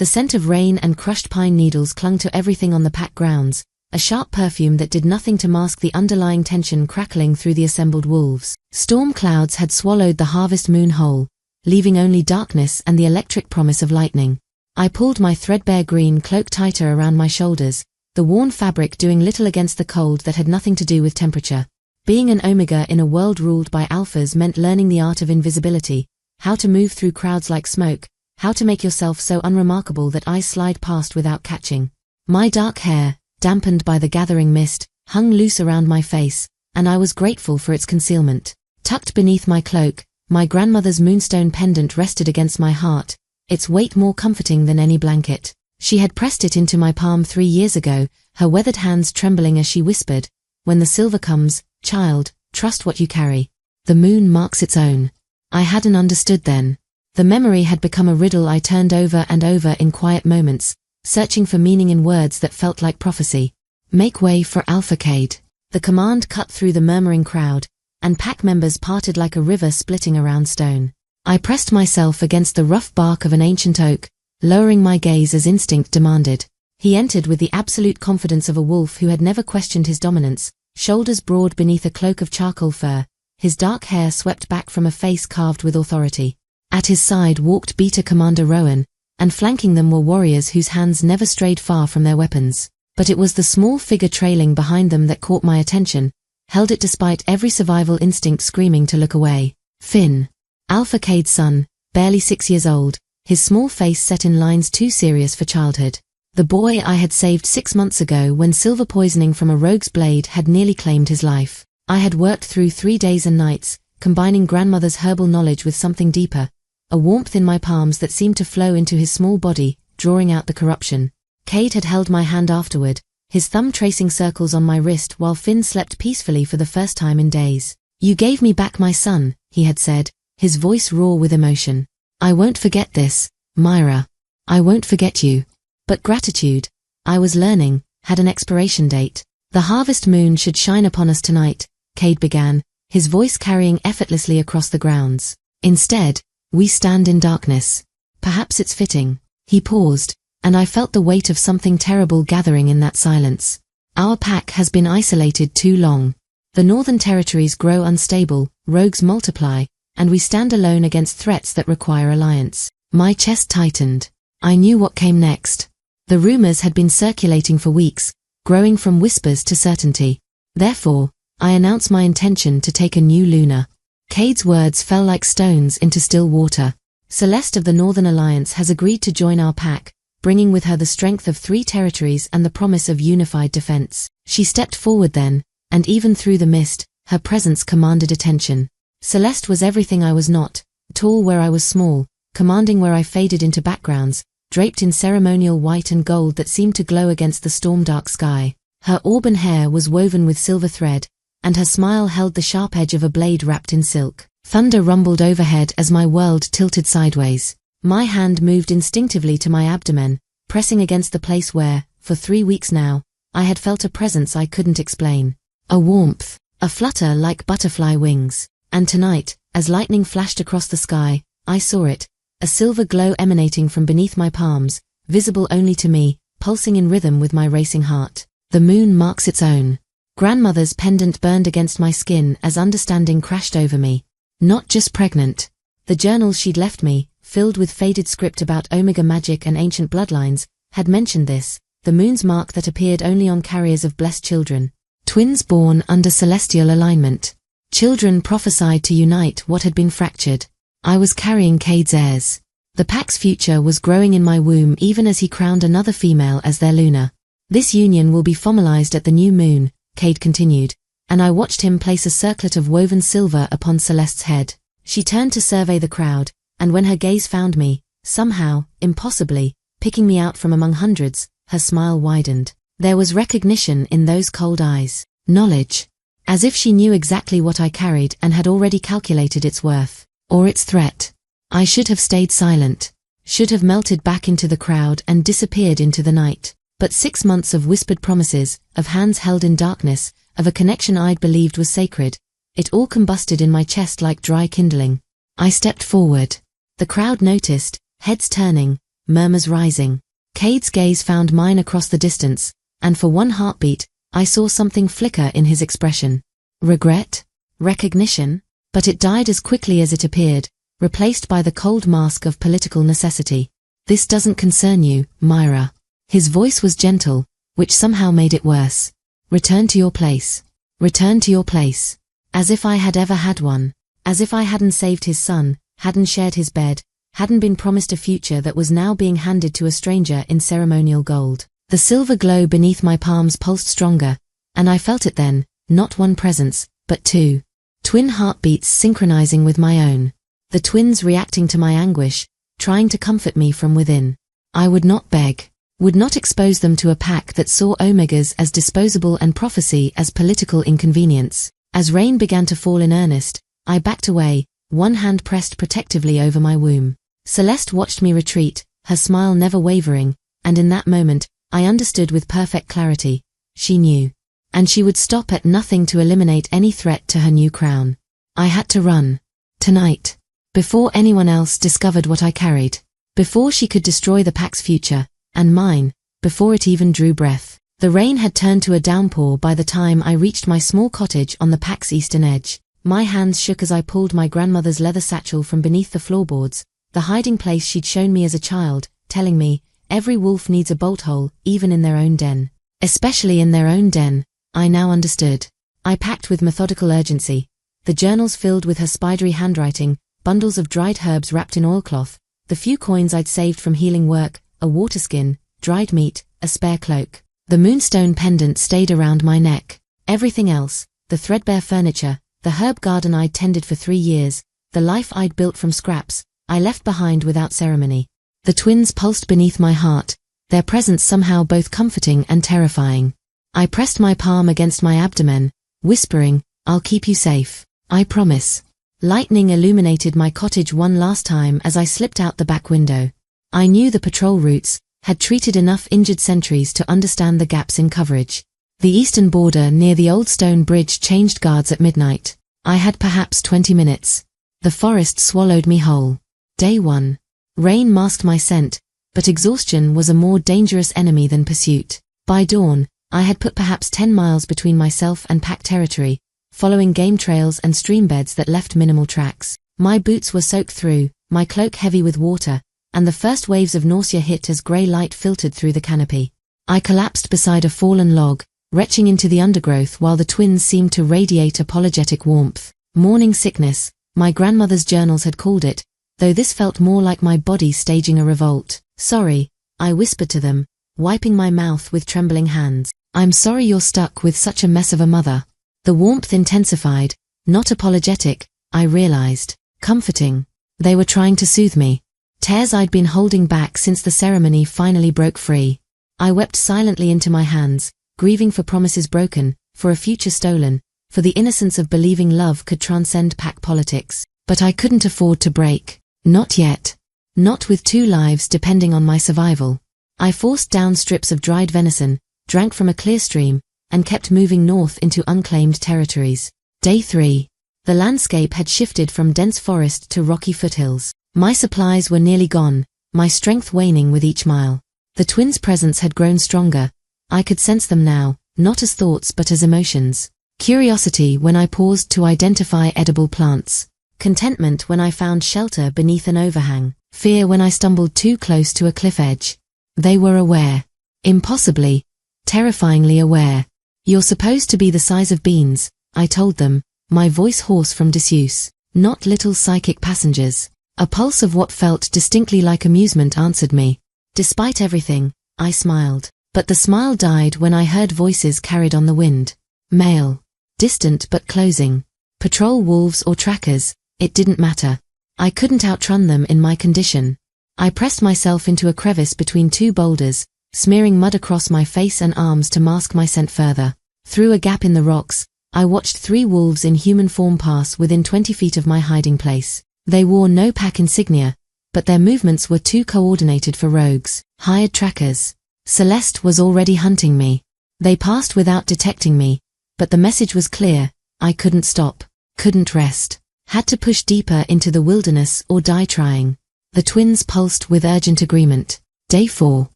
The scent of rain and crushed pine needles clung to everything on the packed grounds, a sharp perfume that did nothing to mask the underlying tension crackling through the assembled wolves. Storm clouds had swallowed the harvest moon whole, leaving only darkness and the electric promise of lightning. I pulled my threadbare green cloak tighter around my shoulders, the worn fabric doing little against the cold that had nothing to do with temperature. Being an Omega in a world ruled by Alphas meant learning the art of invisibility, how to move through crowds like smoke, how to make yourself so unremarkable that eyes slide past without catching. My dark hair, dampened by the gathering mist, hung loose around my face, and I was grateful for its concealment. Tucked beneath my cloak, my grandmother's moonstone pendant rested against my heart, its weight more comforting than any blanket. She had pressed it into my palm 3 years ago, her weathered hands trembling as she whispered, "When the silver comes, child, trust what you carry. The moon marks its own." I hadn't understood then. The memory had become a riddle I turned over and over in quiet moments, searching for meaning in words that felt like prophecy. "Make way for Alpha Kade." The command cut through the murmuring crowd, and pack members parted like a river splitting around stone. I pressed myself against the rough bark of an ancient oak, lowering my gaze as instinct demanded. He entered with the absolute confidence of a wolf who had never questioned his dominance, shoulders broad beneath a cloak of charcoal fur, his dark hair swept back from a face carved with authority. At his side walked Beta Commander Rowan, and flanking them were warriors whose hands never strayed far from their weapons. But it was the small figure trailing behind them that caught my attention, held it despite every survival instinct screaming to look away. Finn. Alpha Kade's son, barely 6 years old, his small face set in lines too serious for childhood. The boy I had saved 6 months ago when silver poisoning from a rogue's blade had nearly claimed his life. I had worked through 3 days and nights, combining grandmother's herbal knowledge with something deeper, a warmth in my palms that seemed to flow into his small body, drawing out the corruption. Kade had held my hand afterward, his thumb tracing circles on my wrist while Finn slept peacefully for the first time in days. "You gave me back my son," he had said, his voice raw with emotion. "I won't forget this, Mira. I won't forget you." But gratitude, I was learning, had an expiration date. "The harvest moon should shine upon us tonight," Kade began, his voice carrying effortlessly across the grounds. "Instead, we stand in darkness. Perhaps it's fitting." He paused, and I felt the weight of something terrible gathering in that silence. Our pack has been isolated too long. The northern territories grow unstable, rogues multiply, and we stand alone against threats that require alliance. My chest tightened. I knew what came next. The rumors had been circulating for weeks, growing from whispers to certainty. Therefore, I announced my intention to take a new Luna. Kade's words fell like stones into still water. "Celeste of the Northern Alliance has agreed to join our pack, bringing with her the strength of 3 territories and the promise of unified defense." She stepped forward then, and even through the mist, her presence commanded attention. Celeste was everything I was not, tall where I was small, commanding where I faded into backgrounds, draped in ceremonial white and gold that seemed to glow against the storm-dark sky. Her auburn hair was woven with silver thread, and her smile held the sharp edge of a blade wrapped in silk. Thunder rumbled overhead as my world tilted sideways. My hand moved instinctively to my abdomen, pressing against the place where, for 3 weeks now, I had felt a presence I couldn't explain. A warmth, a flutter like butterfly wings. And tonight, as lightning flashed across the sky, I saw it, a silver glow emanating from beneath my palms, visible only to me, pulsing in rhythm with my racing heart. The moon marks its own. Grandmother's pendant burned against my skin as understanding crashed over me. Not just pregnant. The journals she'd left me, filled with faded script about Omega magic and ancient bloodlines, had mentioned this, the moon's mark that appeared only on carriers of blessed children. Twins born under celestial alignment. Children prophesied to unite what had been fractured. I was carrying Kade's heirs. The pack's future was growing in my womb even as he crowned another female as their Luna. "This union will be formalized at the new moon," Kade continued, and I watched him place a circlet of woven silver upon Celeste's head. She turned to survey the crowd, and when her gaze found me, somehow, impossibly, picking me out from among hundreds, her smile widened. There was recognition in those cold eyes. Knowledge. As if she knew exactly what I carried and had already calculated its worth. Or its threat. I should have stayed silent. Should have melted back into the crowd and disappeared into the night. But 6 months of whispered promises, of hands held in darkness, of a connection I'd believed was sacred, it all combusted in my chest like dry kindling. I stepped forward. The crowd noticed, heads turning, murmurs rising. Kade's gaze found mine across the distance, and for one heartbeat, I saw something flicker in his expression. Regret? Recognition? But it died as quickly as it appeared, replaced by the cold mask of political necessity. This doesn't concern you, Mira. His voice was gentle, which somehow made it worse. Return to your place. Return to your place. As if I had ever had one. As if I hadn't saved his son, hadn't shared his bed, hadn't been promised a future that was now being handed to a stranger in ceremonial gold. The silver glow beneath my palms pulsed stronger, and I felt it then, not one presence, but two. Twin heartbeats synchronizing with my own. The twins reacting to my anguish, trying to comfort me from within. I would not beg. Would not expose them to a pack that saw omegas as disposable and prophecy as political inconvenience. As rain began to fall in earnest, I backed away, one hand pressed protectively over my womb. Celeste watched me retreat, her smile never wavering, and in that moment, I understood with perfect clarity. She knew. And she would stop at nothing to eliminate any threat to her new crown. I had to run. Tonight. Before anyone else discovered what I carried. Before she could destroy the pack's future, and mine, before it even drew breath. The rain had turned to a downpour by the time I reached my small cottage on the pack's eastern edge. My hands shook as I pulled my grandmother's leather satchel from beneath the floorboards, the hiding place she'd shown me as a child, telling me, every wolf needs a bolt hole, even in their own den. Especially in their own den, I now understood. I packed with methodical urgency, the journals filled with her spidery handwriting, bundles of dried herbs wrapped in oilcloth, the few coins I'd saved from healing work, a water skin, dried meat, a spare cloak. The moonstone pendant stayed around my neck. Everything else, the threadbare furniture, the herb garden I'd tended for 3 years, the life I'd built from scraps, I left behind without ceremony. The twins pulsed beneath my heart, their presence somehow both comforting and terrifying. I pressed my palm against my abdomen, whispering, I'll keep you safe. I promise. Lightning illuminated my cottage one last time as I slipped out the back window. I knew the patrol routes, had treated enough injured sentries to understand the gaps in coverage. The eastern border near the old stone bridge changed guards at midnight. I had perhaps 20 minutes. The forest swallowed me whole. Day 1. Rain masked my scent, but exhaustion was a more dangerous enemy than pursuit. By dawn, I had put perhaps 10 miles between myself and pack territory, following game trails and streambeds that left minimal tracks. My boots were soaked through, my cloak heavy with water, and the first waves of nausea hit as grey light filtered through the canopy. I collapsed beside a fallen log, retching into the undergrowth while the twins seemed to radiate apologetic warmth. Morning sickness, my grandmother's journals had called it, though this felt more like my body staging a revolt. Sorry, I whispered to them, wiping my mouth with trembling hands. I'm sorry you're stuck with such a mess of a mother. The warmth intensified, not apologetic, I realized. Comforting. They were trying to soothe me. Tears I'd been holding back since the ceremony finally broke free. I wept silently into my hands, grieving for promises broken, for a future stolen, for the innocence of believing love could transcend pack politics. But I couldn't afford to break. Not yet. Not with 2 lives depending on my survival. I forced down strips of dried venison, drank from a clear stream, and kept moving north into unclaimed territories. Day 3. The landscape had shifted from dense forest to rocky foothills. My supplies were nearly gone, my strength waning with each mile. The twins' presence had grown stronger. I could sense them now, not as thoughts but as emotions. Curiosity when I paused to identify edible plants. Contentment when I found shelter beneath an overhang. Fear when I stumbled too close to a cliff edge. They were aware. Impossibly, terrifyingly aware. You're supposed to be the size of beans, I told them, my voice hoarse from disuse. Not little psychic passengers. A pulse of what felt distinctly like amusement answered me. Despite everything, I smiled. But the smile died when I heard voices carried on the wind. Male. Distant but closing. Patrol wolves or trackers, it didn't matter. I couldn't outrun them in my condition. I pressed myself into a crevice between 2 boulders, smearing mud across my face and arms to mask my scent further. Through a gap in the rocks, I watched 3 wolves in human form pass within 20 feet of my hiding place. They wore no pack insignia, but their movements were too coordinated for rogues, hired trackers. Celeste was already hunting me. They passed without detecting me, but the message was clear. I couldn't stop, couldn't rest, had to push deeper into the wilderness or die trying. The twins pulsed with urgent agreement. Day 4.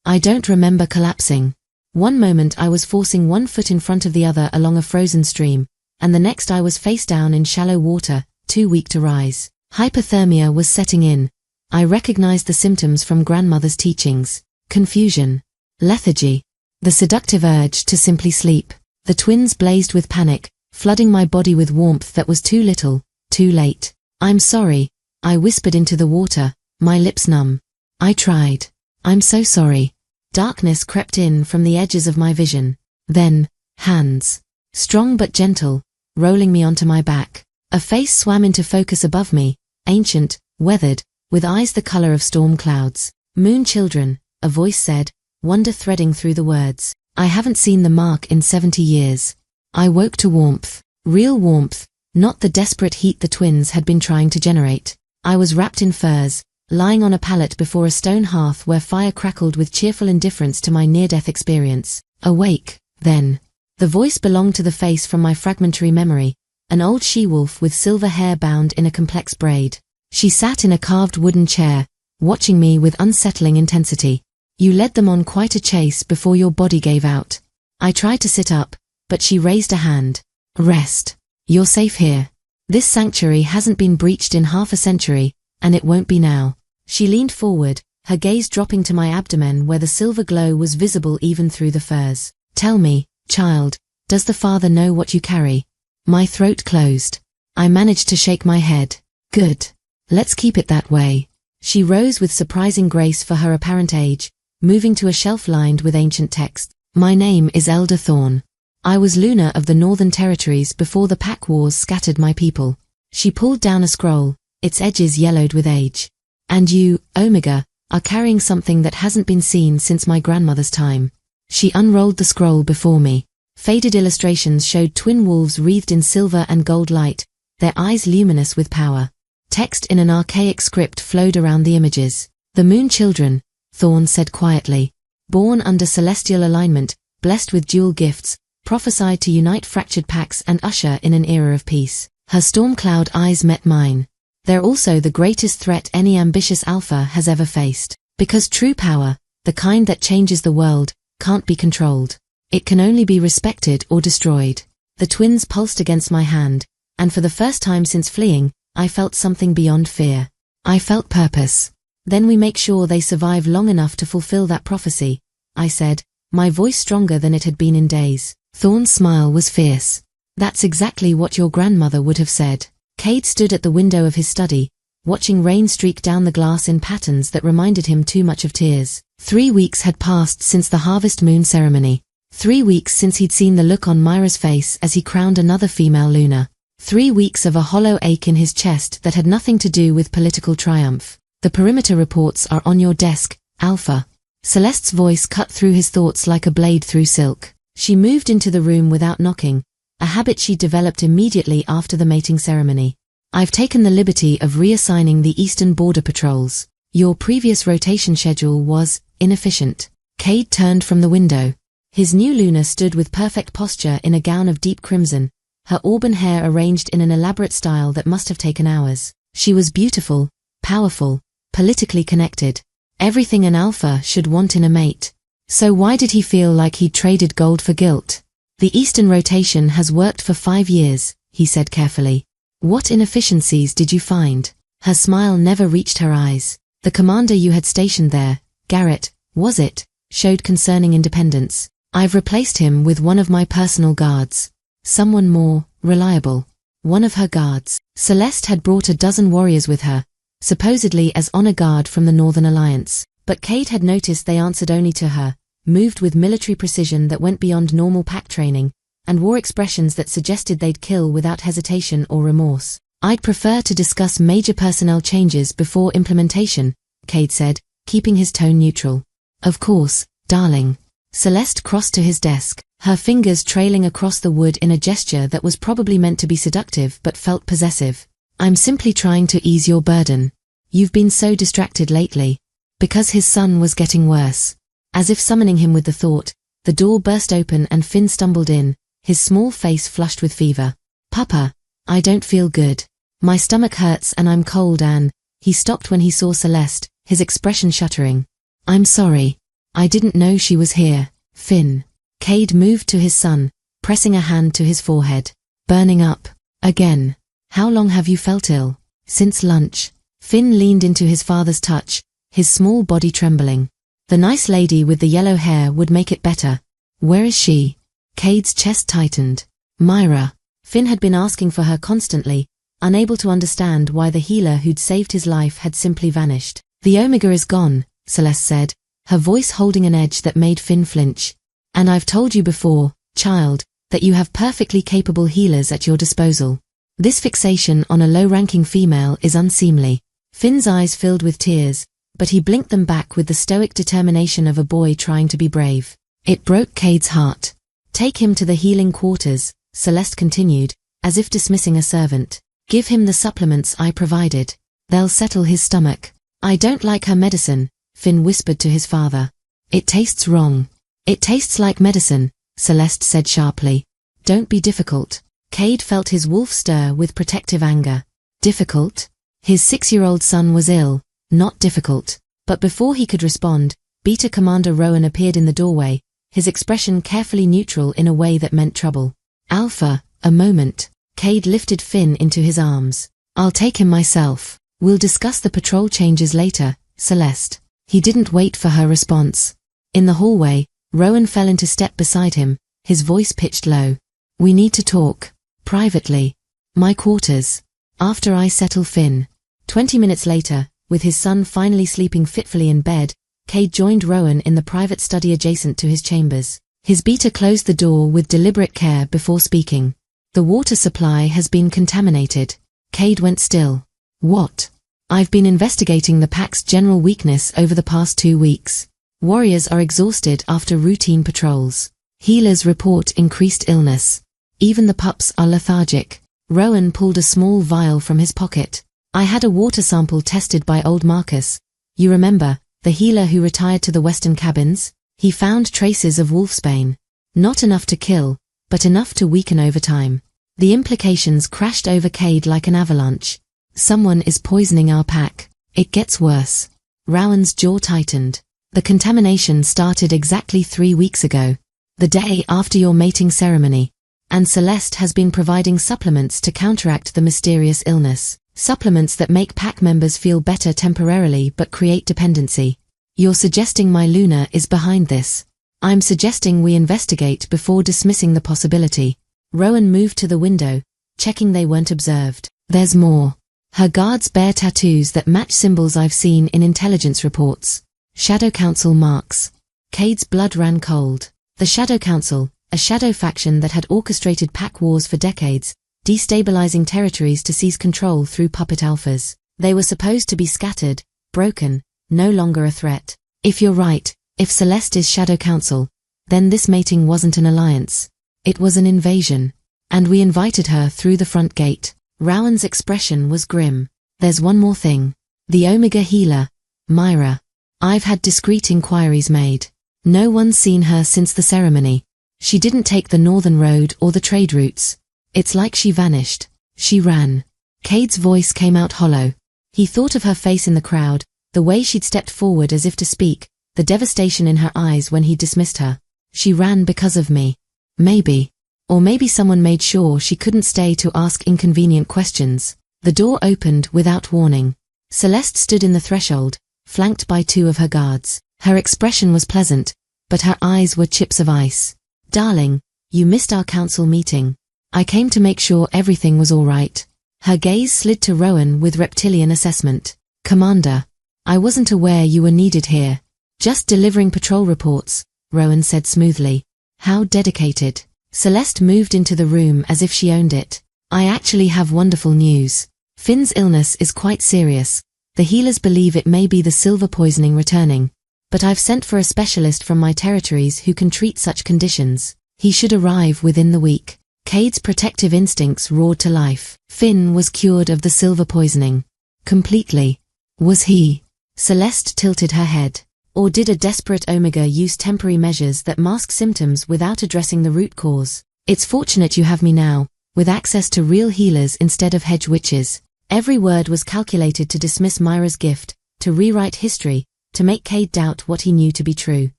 I don't remember collapsing. One moment I was forcing one foot in front of the other along a frozen stream, and the next I was face down in shallow water, too weak to rise. Hypothermia was setting in. I recognized the symptoms from grandmother's teachings. Confusion. Lethargy. The seductive urge to simply sleep. The twins blazed with panic, flooding my body with warmth that was too little, too late. I'm sorry, I whispered into the water, my lips numb. I tried. I'm so sorry. Darkness crept in from the edges of my vision. Then, hands. Strong but gentle, rolling me onto my back. A face swam into focus above me, ancient, weathered, with eyes the color of storm clouds. Moon children, a voice said, wonder threading through the words. I haven't seen the mark in 70 years. I woke to warmth. Real warmth, not the desperate heat the twins had been trying to generate. I was wrapped in furs, lying on a pallet before a stone hearth where fire crackled with cheerful indifference to my near-death experience. Awake, then. The voice belonged to the face from my fragmentary memory, an old she-wolf with silver hair bound in a complex braid. She sat in a carved wooden chair, watching me with unsettling intensity. You led them on quite a chase before your body gave out. I tried to sit up, but she raised a hand. Rest. You're safe here. This sanctuary hasn't been breached in half a century, and it won't be now. She leaned forward, her gaze dropping to my abdomen where the silver glow was visible even through the furs. Tell me, child, does the father know what you carry? My throat closed. I managed to shake my head. Good. Let's keep it that way. She rose with surprising grace for her apparent age, moving to a shelf lined with ancient text. My name is Elder Thorn. I was Luna of the Northern Territories before the Pack Wars scattered my people. She pulled down a scroll, its edges yellowed with age. And you, Omega, are carrying something that hasn't been seen since my grandmother's time. She unrolled the scroll before me. Faded illustrations showed twin wolves wreathed in silver and gold light, their eyes luminous with power. Text in an archaic script flowed around the images. The Moon Children, Thorn said quietly. Born under celestial alignment, blessed with dual gifts, prophesied to unite fractured packs and usher in an era of peace. Her storm cloud eyes met mine. They're also the greatest threat any ambitious alpha has ever faced. Because true power, the kind that changes the world, can't be controlled. It can only be respected or destroyed. The twins pulsed against my hand, and for the first time since fleeing, I felt something beyond fear. I felt purpose. Then we make sure they survive long enough to fulfill that prophecy, I said, my voice stronger than it had been in days. Thorn's smile was fierce. That's exactly what your grandmother would have said. Kade stood at the window of his study, watching rain streak down the glass in patterns that reminded him too much of tears. 3 weeks had passed since the harvest moon ceremony. 3 weeks since he'd seen the look on Mira's face as he crowned another female Luna. 3 weeks of a hollow ache in his chest that had nothing to do with political triumph. The perimeter reports are on your desk, Alpha. Celeste's voice cut through his thoughts like a blade through silk. She moved into the room without knocking, a habit she developed immediately after the mating ceremony. I've taken the liberty of reassigning the eastern border patrols. Your previous rotation schedule was inefficient. Kade turned from the window. His new Luna stood with perfect posture in a gown of deep crimson, her auburn hair arranged in an elaborate style that must have taken hours. She was beautiful, powerful, politically connected. Everything an alpha should want in a mate. So why did he feel like he'd traded gold for guilt? The Eastern rotation has worked for 5 years, he said carefully. What inefficiencies did you find? Her smile never reached her eyes. The commander you had stationed there, Garrett, was it, showed concerning independence. I've replaced him with one of my personal guards. Someone more reliable. One of her guards. Celeste had brought a dozen warriors with her, supposedly as honor guard from the Northern Alliance. But Kade had noticed they answered only to her, moved with military precision that went beyond normal pack training, and wore expressions that suggested they'd kill without hesitation or remorse. I'd prefer to discuss major personnel changes before implementation, Kade said, keeping his tone neutral. Of course, darling. Celeste crossed to his desk, her fingers trailing across the wood in a gesture that was probably meant to be seductive but felt possessive. I'm simply trying to ease your burden. You've been so distracted lately. Because his son was getting worse. As if summoning him with the thought, the door burst open and Finn stumbled in, his small face flushed with fever. Papa, I don't feel good. My stomach hurts and I'm cold and... He stopped when he saw Celeste, his expression shuddering. I'm sorry. I didn't know she was here, Finn. Kade moved to his son, pressing a hand to his forehead. Burning up. Again. How long have you felt ill? Since lunch. Finn leaned into his father's touch, his small body trembling. The nice lady with the yellow hair would make it better. Where is she? Kade's chest tightened. Mira. Finn had been asking for her constantly, unable to understand why the healer who'd saved his life had simply vanished. The Omega is gone, Celeste said, her voice holding an edge that made Finn flinch. And I've told you before, child, that you have perfectly capable healers at your disposal. This fixation on a low-ranking female is unseemly. Finn's eyes filled with tears, but he blinked them back with the stoic determination of a boy trying to be brave. It broke Kade's heart. Take him to the healing quarters, Celeste continued, as if dismissing a servant. Give him the supplements I provided. They'll settle his stomach. I don't like her medicine, Finn whispered to his father. It tastes wrong. It tastes like medicine, Celeste said sharply. Don't be difficult. Kade felt his wolf stir with protective anger. Difficult? His 6-year-old son was ill, not difficult. But before he could respond, Beta Commander Rowan appeared in the doorway, his expression carefully neutral in a way that meant trouble. Alpha, a moment. Kade lifted Finn into his arms. I'll take him myself. We'll discuss the patrol changes later, Celeste. He didn't wait for her response. In the hallway, Rowan fell into step beside him, his voice pitched low. We need to talk. Privately. My quarters. After I settle Finn. 20 minutes later, with his son finally sleeping fitfully in bed, Kade joined Rowan in the private study adjacent to his chambers. His Beta closed the door with deliberate care before speaking. The water supply has been contaminated. Kade went still. What? I've been investigating the pack's general weakness over the past 2 weeks. Warriors are exhausted after routine patrols. Healers report increased illness. Even the pups are lethargic. Rowan pulled a small vial from his pocket. I had a water sample tested by old Marcus. You remember, the healer who retired to the western cabins? He found traces of wolfsbane. Not enough to kill, but enough to weaken over time. The implications crashed over Kade like an avalanche. Someone is poisoning our pack. It gets worse. Rowan's jaw tightened. The contamination started exactly 3 weeks ago. The day after your mating ceremony. And Celeste has been providing supplements to counteract the mysterious illness. Supplements that make pack members feel better temporarily but create dependency. You're suggesting my Luna is behind this. I'm suggesting we investigate before dismissing the possibility. Rowan moved to the window, checking they weren't observed. There's more. Her guards bear tattoos that match symbols I've seen in intelligence reports. Shadowcouncil marks. Kade's blood ran cold. The Shadowcouncil, a shadow faction that had orchestrated pack wars for decades, destabilizing territories to seize control through puppet alphas. They were supposed to be scattered, broken, no longer a threat. If you're right, if Celeste is Shadowcouncil, then this mating wasn't an alliance. It was an invasion. And we invited her through the front gate. Rowan's expression was grim. There's one more thing. The Omega healer, Mira. I've had discreet inquiries made. No one's seen her since the ceremony. She didn't take the northern road or the trade routes. It's like she vanished. She ran. Kade's voice came out hollow. He thought of her face in the crowd, the way she'd stepped forward as if to speak, the devastation in her eyes when he dismissed her. She ran because of me. Maybe. Or maybe someone made sure she couldn't stay to ask inconvenient questions. The door opened without warning. Celeste stood in the threshold, flanked by 2 of her guards. Her expression was pleasant, but her eyes were chips of ice. Darling, you missed our council meeting. I came to make sure everything was all right. Her gaze slid to Rowan with reptilian assessment. Commander, I wasn't aware you were needed here. Just delivering patrol reports, Rowan said smoothly. How dedicated. Celeste moved into the room as if she owned it. I actually have wonderful news. Finn's illness is quite serious. The healers believe it may be the silver poisoning returning. But I've sent for a specialist from my territories who can treat such conditions. He should arrive within the week. Kade's protective instincts roared to life. Finn was cured of the silver poisoning. Completely. Was he? Celeste tilted her head. Or did a desperate Omega use temporary measures that mask symptoms without addressing the root cause? It's fortunate you have me now, with access to real healers instead of hedge witches. Every word was calculated to dismiss Mira's gift, to rewrite history, to make Kade doubt what he knew to be true.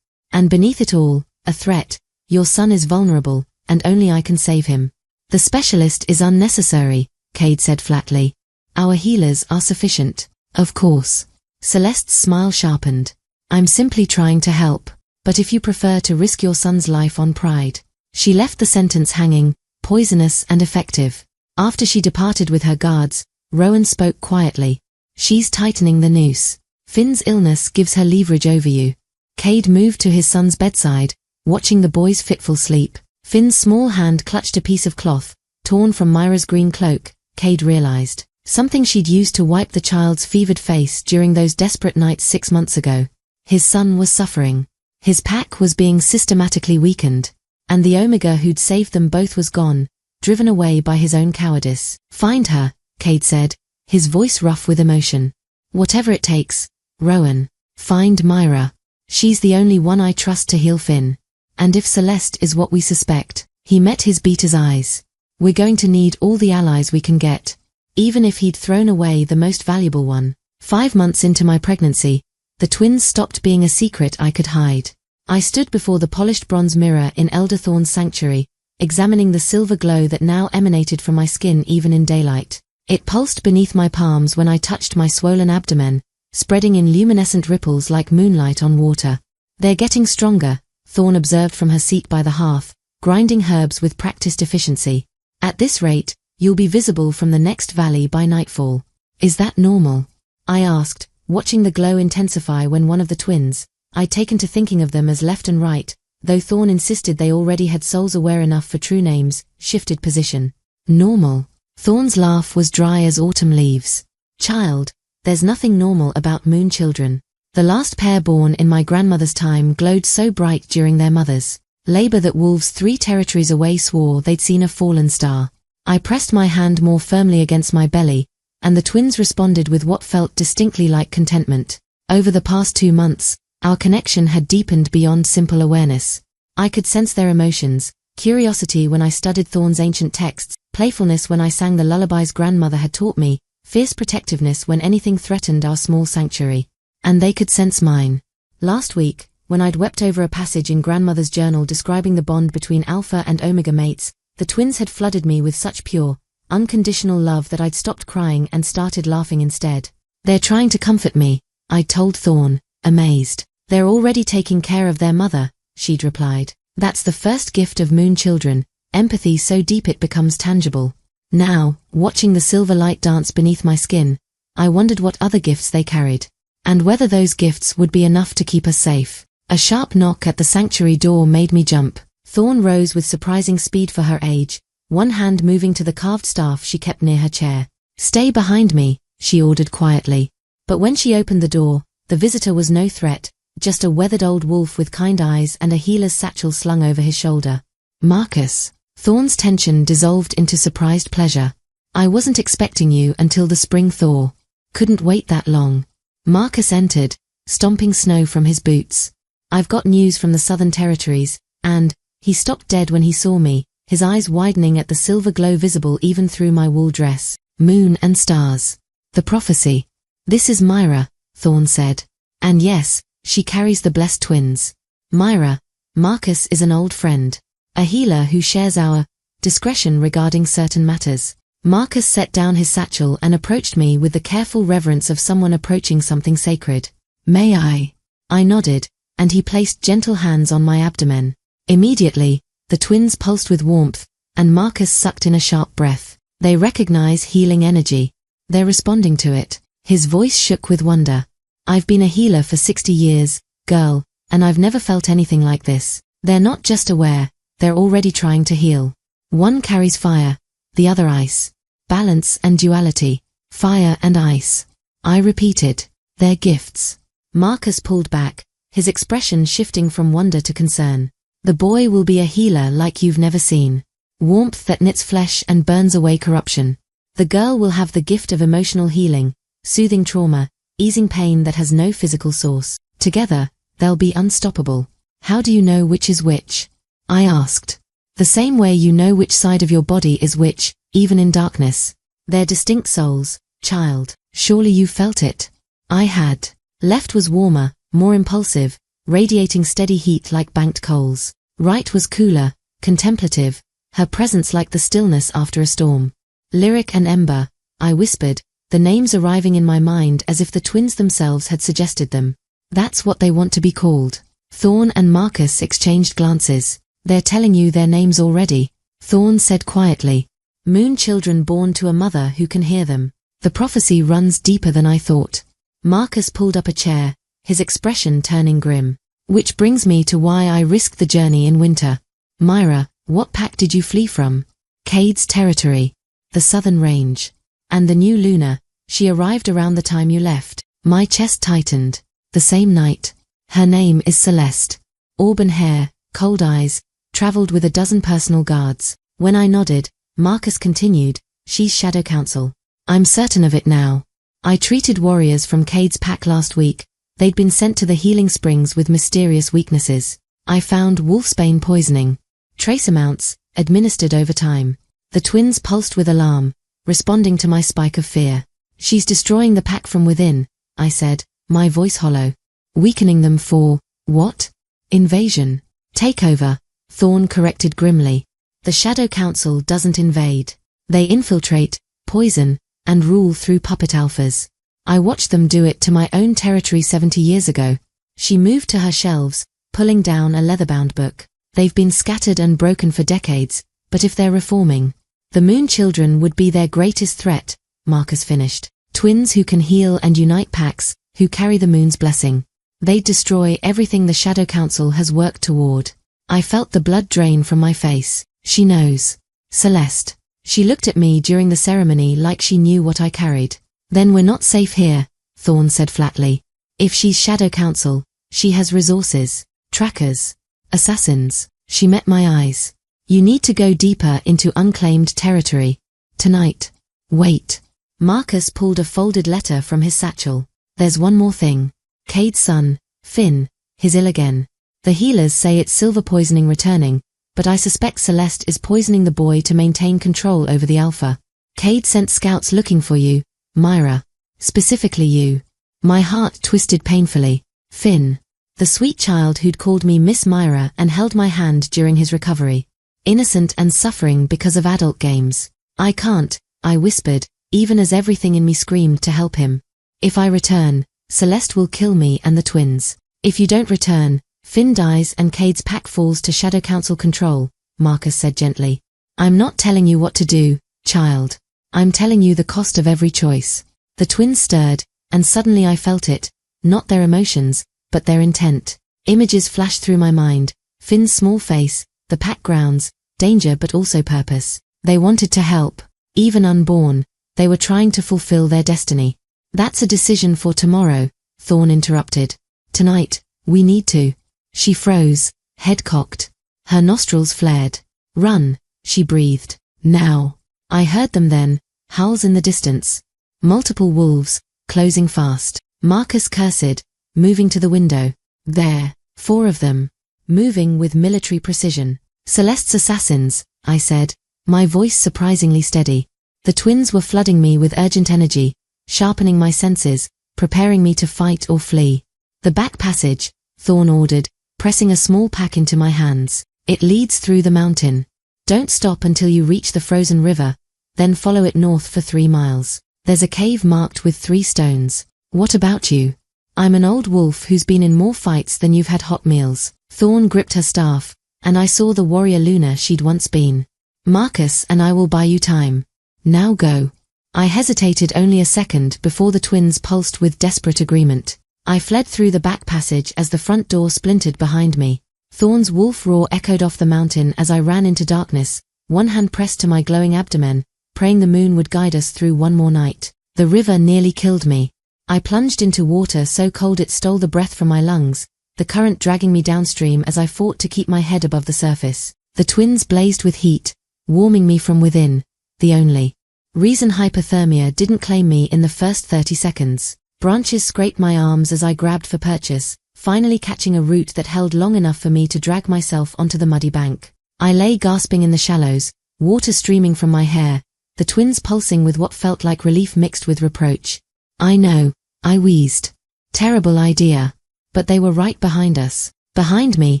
And beneath it all, a threat. Your son is vulnerable, and only I can save him. The specialist is unnecessary, Kade said flatly. Our healers are sufficient. Of course. Celeste's smile sharpened. I'm simply trying to help, but if you prefer to risk your son's life on pride. She left the sentence hanging, poisonous and effective. After she departed with her guards, Rowan spoke quietly. She's tightening the noose. Finn's illness gives her leverage over you. Kade moved to his son's bedside, watching the boy's fitful sleep. Finn's small hand clutched a piece of cloth, torn from Mira's green cloak. Kade realized. Something she'd used to wipe the child's fevered face during those desperate nights 6 months ago. His son was suffering. His pack was being systematically weakened. And the Omega who'd saved them both was gone, driven away by his own cowardice. Find her, Kade said, his voice rough with emotion. Whatever it takes, Rowan. Find Mira. She's the only one I trust to heal Finn. And if Celeste is what we suspect, he met his beater's eyes. We're going to need all the allies we can get. Even if he'd thrown away the most valuable one. 5 months into my pregnancy, the twins stopped being a secret I could hide. I stood before the polished bronze mirror in Elderthorn's sanctuary, examining the silver glow that now emanated from my skin even in daylight. It pulsed beneath my palms when I touched my swollen abdomen, spreading in luminescent ripples like moonlight on water. They're getting stronger, Thorn observed from her seat by the hearth, grinding herbs with practiced efficiency. At this rate, you'll be visible from the next valley by nightfall. Is that normal? I asked, watching the glow intensify when one of the twins, I'd taken to thinking of them as left and right, though Thorn insisted they already had souls aware enough for true names, shifted position. Normal. Thorn's laugh was dry as autumn leaves. Child, there's nothing normal about moon children. The last pair born in my grandmother's time glowed so bright during their mothers' labor that wolves 3 territories away swore they'd seen a fallen star. I pressed my hand more firmly against my belly, and the twins responded with what felt distinctly like contentment. Over the past 2 months, our connection had deepened beyond simple awareness. I could sense their emotions, curiosity when I studied Thorn's ancient texts, playfulness when I sang the lullabies grandmother had taught me, fierce protectiveness when anything threatened our small sanctuary. And they could sense mine. Last week, when I'd wept over a passage in grandmother's journal describing the bond between Alpha and Omega mates, the twins had flooded me with such pure, unconditional love that I'd stopped crying and started laughing instead. They're trying to comfort me, I told Thorn, amazed. They're already taking care of their mother, she'd replied. That's the first gift of moon children, empathy so deep it becomes tangible. Now, watching the silver light dance beneath my skin, I wondered what other gifts they carried. And whether those gifts would be enough to keep us safe. A sharp knock at the sanctuary door made me jump. Thorn rose with surprising speed for her age, one hand moving to the carved staff she kept near her chair. Stay behind me, she ordered quietly. But when she opened the door, the visitor was no threat, just a weathered old wolf with kind eyes and a healer's satchel slung over his shoulder. Marcus. Thorn's tension dissolved into surprised pleasure. I wasn't expecting you until the spring thaw. Couldn't wait that long. Marcus entered, stomping snow from his boots. I've got news from the Southern Territories, and he stopped dead when he saw me, his eyes widening at the silver glow visible even through my wool dress. Moon and stars. The prophecy. This is Mira, Thorn said. And yes, she carries the blessed twins. Mira, Marcus is an old friend. A healer who shares our discretion regarding certain matters. Marcus set down his satchel and approached me with the careful reverence of someone approaching something sacred. May I? I nodded, and he placed gentle hands on my abdomen. Immediately, the twins pulsed with warmth, and Marcus sucked in a sharp breath. They recognize healing energy. They're responding to it. His voice shook with wonder. I've been a healer for 60 years, girl, and I've never felt anything like this. They're not just aware, they're already trying to heal. One carries fire, the other ice. Balance and duality. Fire and ice. I repeated. They're gifts. Marcus pulled back, his expression shifting from wonder to concern. The boy will be a healer like you've never seen. Warmth that knits flesh and burns away corruption. The girl will have the gift of emotional healing, soothing trauma, easing pain that has no physical source. Together, they'll be unstoppable. How do you know which is which? I asked. The same way you know which side of your body is which, even in darkness. They're distinct souls, child. Surely you felt it. I had. Left was warmer, more impulsive, radiating steady heat like banked coals. Right was cooler, contemplative, her presence like the stillness after a storm. Lyric and Ember, I whispered, the names arriving in my mind as if the twins themselves had suggested them. That's what they want to be called. Thorn and Marcus exchanged glances. They're telling you their names already, Thorn said quietly. Moon children born to a mother who can hear them. The prophecy runs deeper than I thought. Marcus pulled up a chair, his expression turning grim. Which brings me to why I risked the journey in winter. Mira, what pack did you flee from? Kade's territory. The southern range. And the new Luna, she arrived around the time you left. My chest tightened. The same night. Her name is Celeste. Auburn hair, cold eyes, traveled with a dozen personal guards. When I nodded, Marcus continued, she's Shadowcouncil. I'm certain of it now. I treated warriors from Kade's pack last week. They'd been sent to the healing springs with mysterious weaknesses. I found wolfsbane poisoning. Trace amounts, administered over time. The twins pulsed with alarm, responding to my spike of fear. She's destroying the pack from within, I said, my voice hollow. Weakening them for, what? Invasion. Takeover, Thorn corrected grimly. The Shadowcouncil doesn't invade. They infiltrate, poison, and rule through puppet alphas. I watched them do it to my own territory 70 years ago. She moved to her shelves, pulling down a leather-bound book. They've been scattered and broken for decades, but if they're reforming, the Moon Children would be their greatest threat, Marcus finished. Twins who can heal and unite packs, who carry the Moon's blessing. They'd destroy everything the Shadowcouncil has worked toward. I felt the blood drain from my face. She knows. Celeste. She looked at me during the ceremony like she knew what I carried. Then we're not safe here, Thorn said flatly. If she's Shadowcouncil, she has resources, trackers, assassins. She met my eyes. You need to go deeper into unclaimed territory. Tonight. Wait. Marcus pulled a folded letter from his satchel. There's one more thing. Kade's son, Finn, he's ill again. The healers say it's silver poisoning returning, but I suspect Celeste is poisoning the boy to maintain control over the Alpha. Kade sent scouts looking for you, Mira. Specifically you. My heart twisted painfully. Finn. The sweet child who'd called me Miss Mira and held my hand during his recovery. Innocent and suffering because of adult games. I can't, I whispered, even as everything in me screamed to help him. If I return, Celeste will kill me and the twins. If you don't return, Finn dies and Kade's pack falls to Shadowcouncil control, Marcus said gently. I'm not telling you what to do, child. I'm telling you the cost of every choice. The twins stirred, and suddenly I felt it, not their emotions, but their intent. Images flashed through my mind, Finn's small face, the pack grounds, danger but also purpose. They wanted to help. Even unborn, they were trying to fulfill their destiny. That's a decision for tomorrow, Thorn interrupted. Tonight, we need to. She froze, head cocked. Her nostrils flared. Run, she breathed. Now. I heard them then, howls in the distance. Multiple wolves, closing fast. Marcus cursed, moving to the window. There, 4 of them. Moving with military precision. Celeste's assassins, I said, my voice surprisingly steady. The twins were flooding me with urgent energy, sharpening my senses, preparing me to fight or flee. The back passage, Thorn ordered, pressing a small pack into my hands. It leads through the mountain. Don't stop until you reach the frozen river, then follow it north for 3 miles. There's a cave marked with 3 stones. What about you? I'm an old wolf who's been in more fights than you've had hot meals. Thorn gripped her staff, and I saw the warrior Luna she'd once been. Marcus and I will buy you time. Now go. I hesitated only a second before the twins pulsed with desperate agreement. I fled through the back passage as the front door splintered behind me. Thorn's wolf roar echoed off the mountain as I ran into darkness, one hand pressed to my glowing abdomen, praying the moon would guide us through one more night. The river nearly killed me. I plunged into water so cold it stole the breath from my lungs, the current dragging me downstream as I fought to keep my head above the surface. The twins blazed with heat, warming me from within, the only reason hypothermia didn't claim me in the first 30 seconds. Branches scraped my arms as I grabbed for purchase, finally catching a root that held long enough for me to drag myself onto the muddy bank. I lay gasping in the shallows, water streaming from my hair, the twins pulsing with what felt like relief mixed with reproach. I know, I wheezed. Terrible idea. but they were right behind us. Behind me,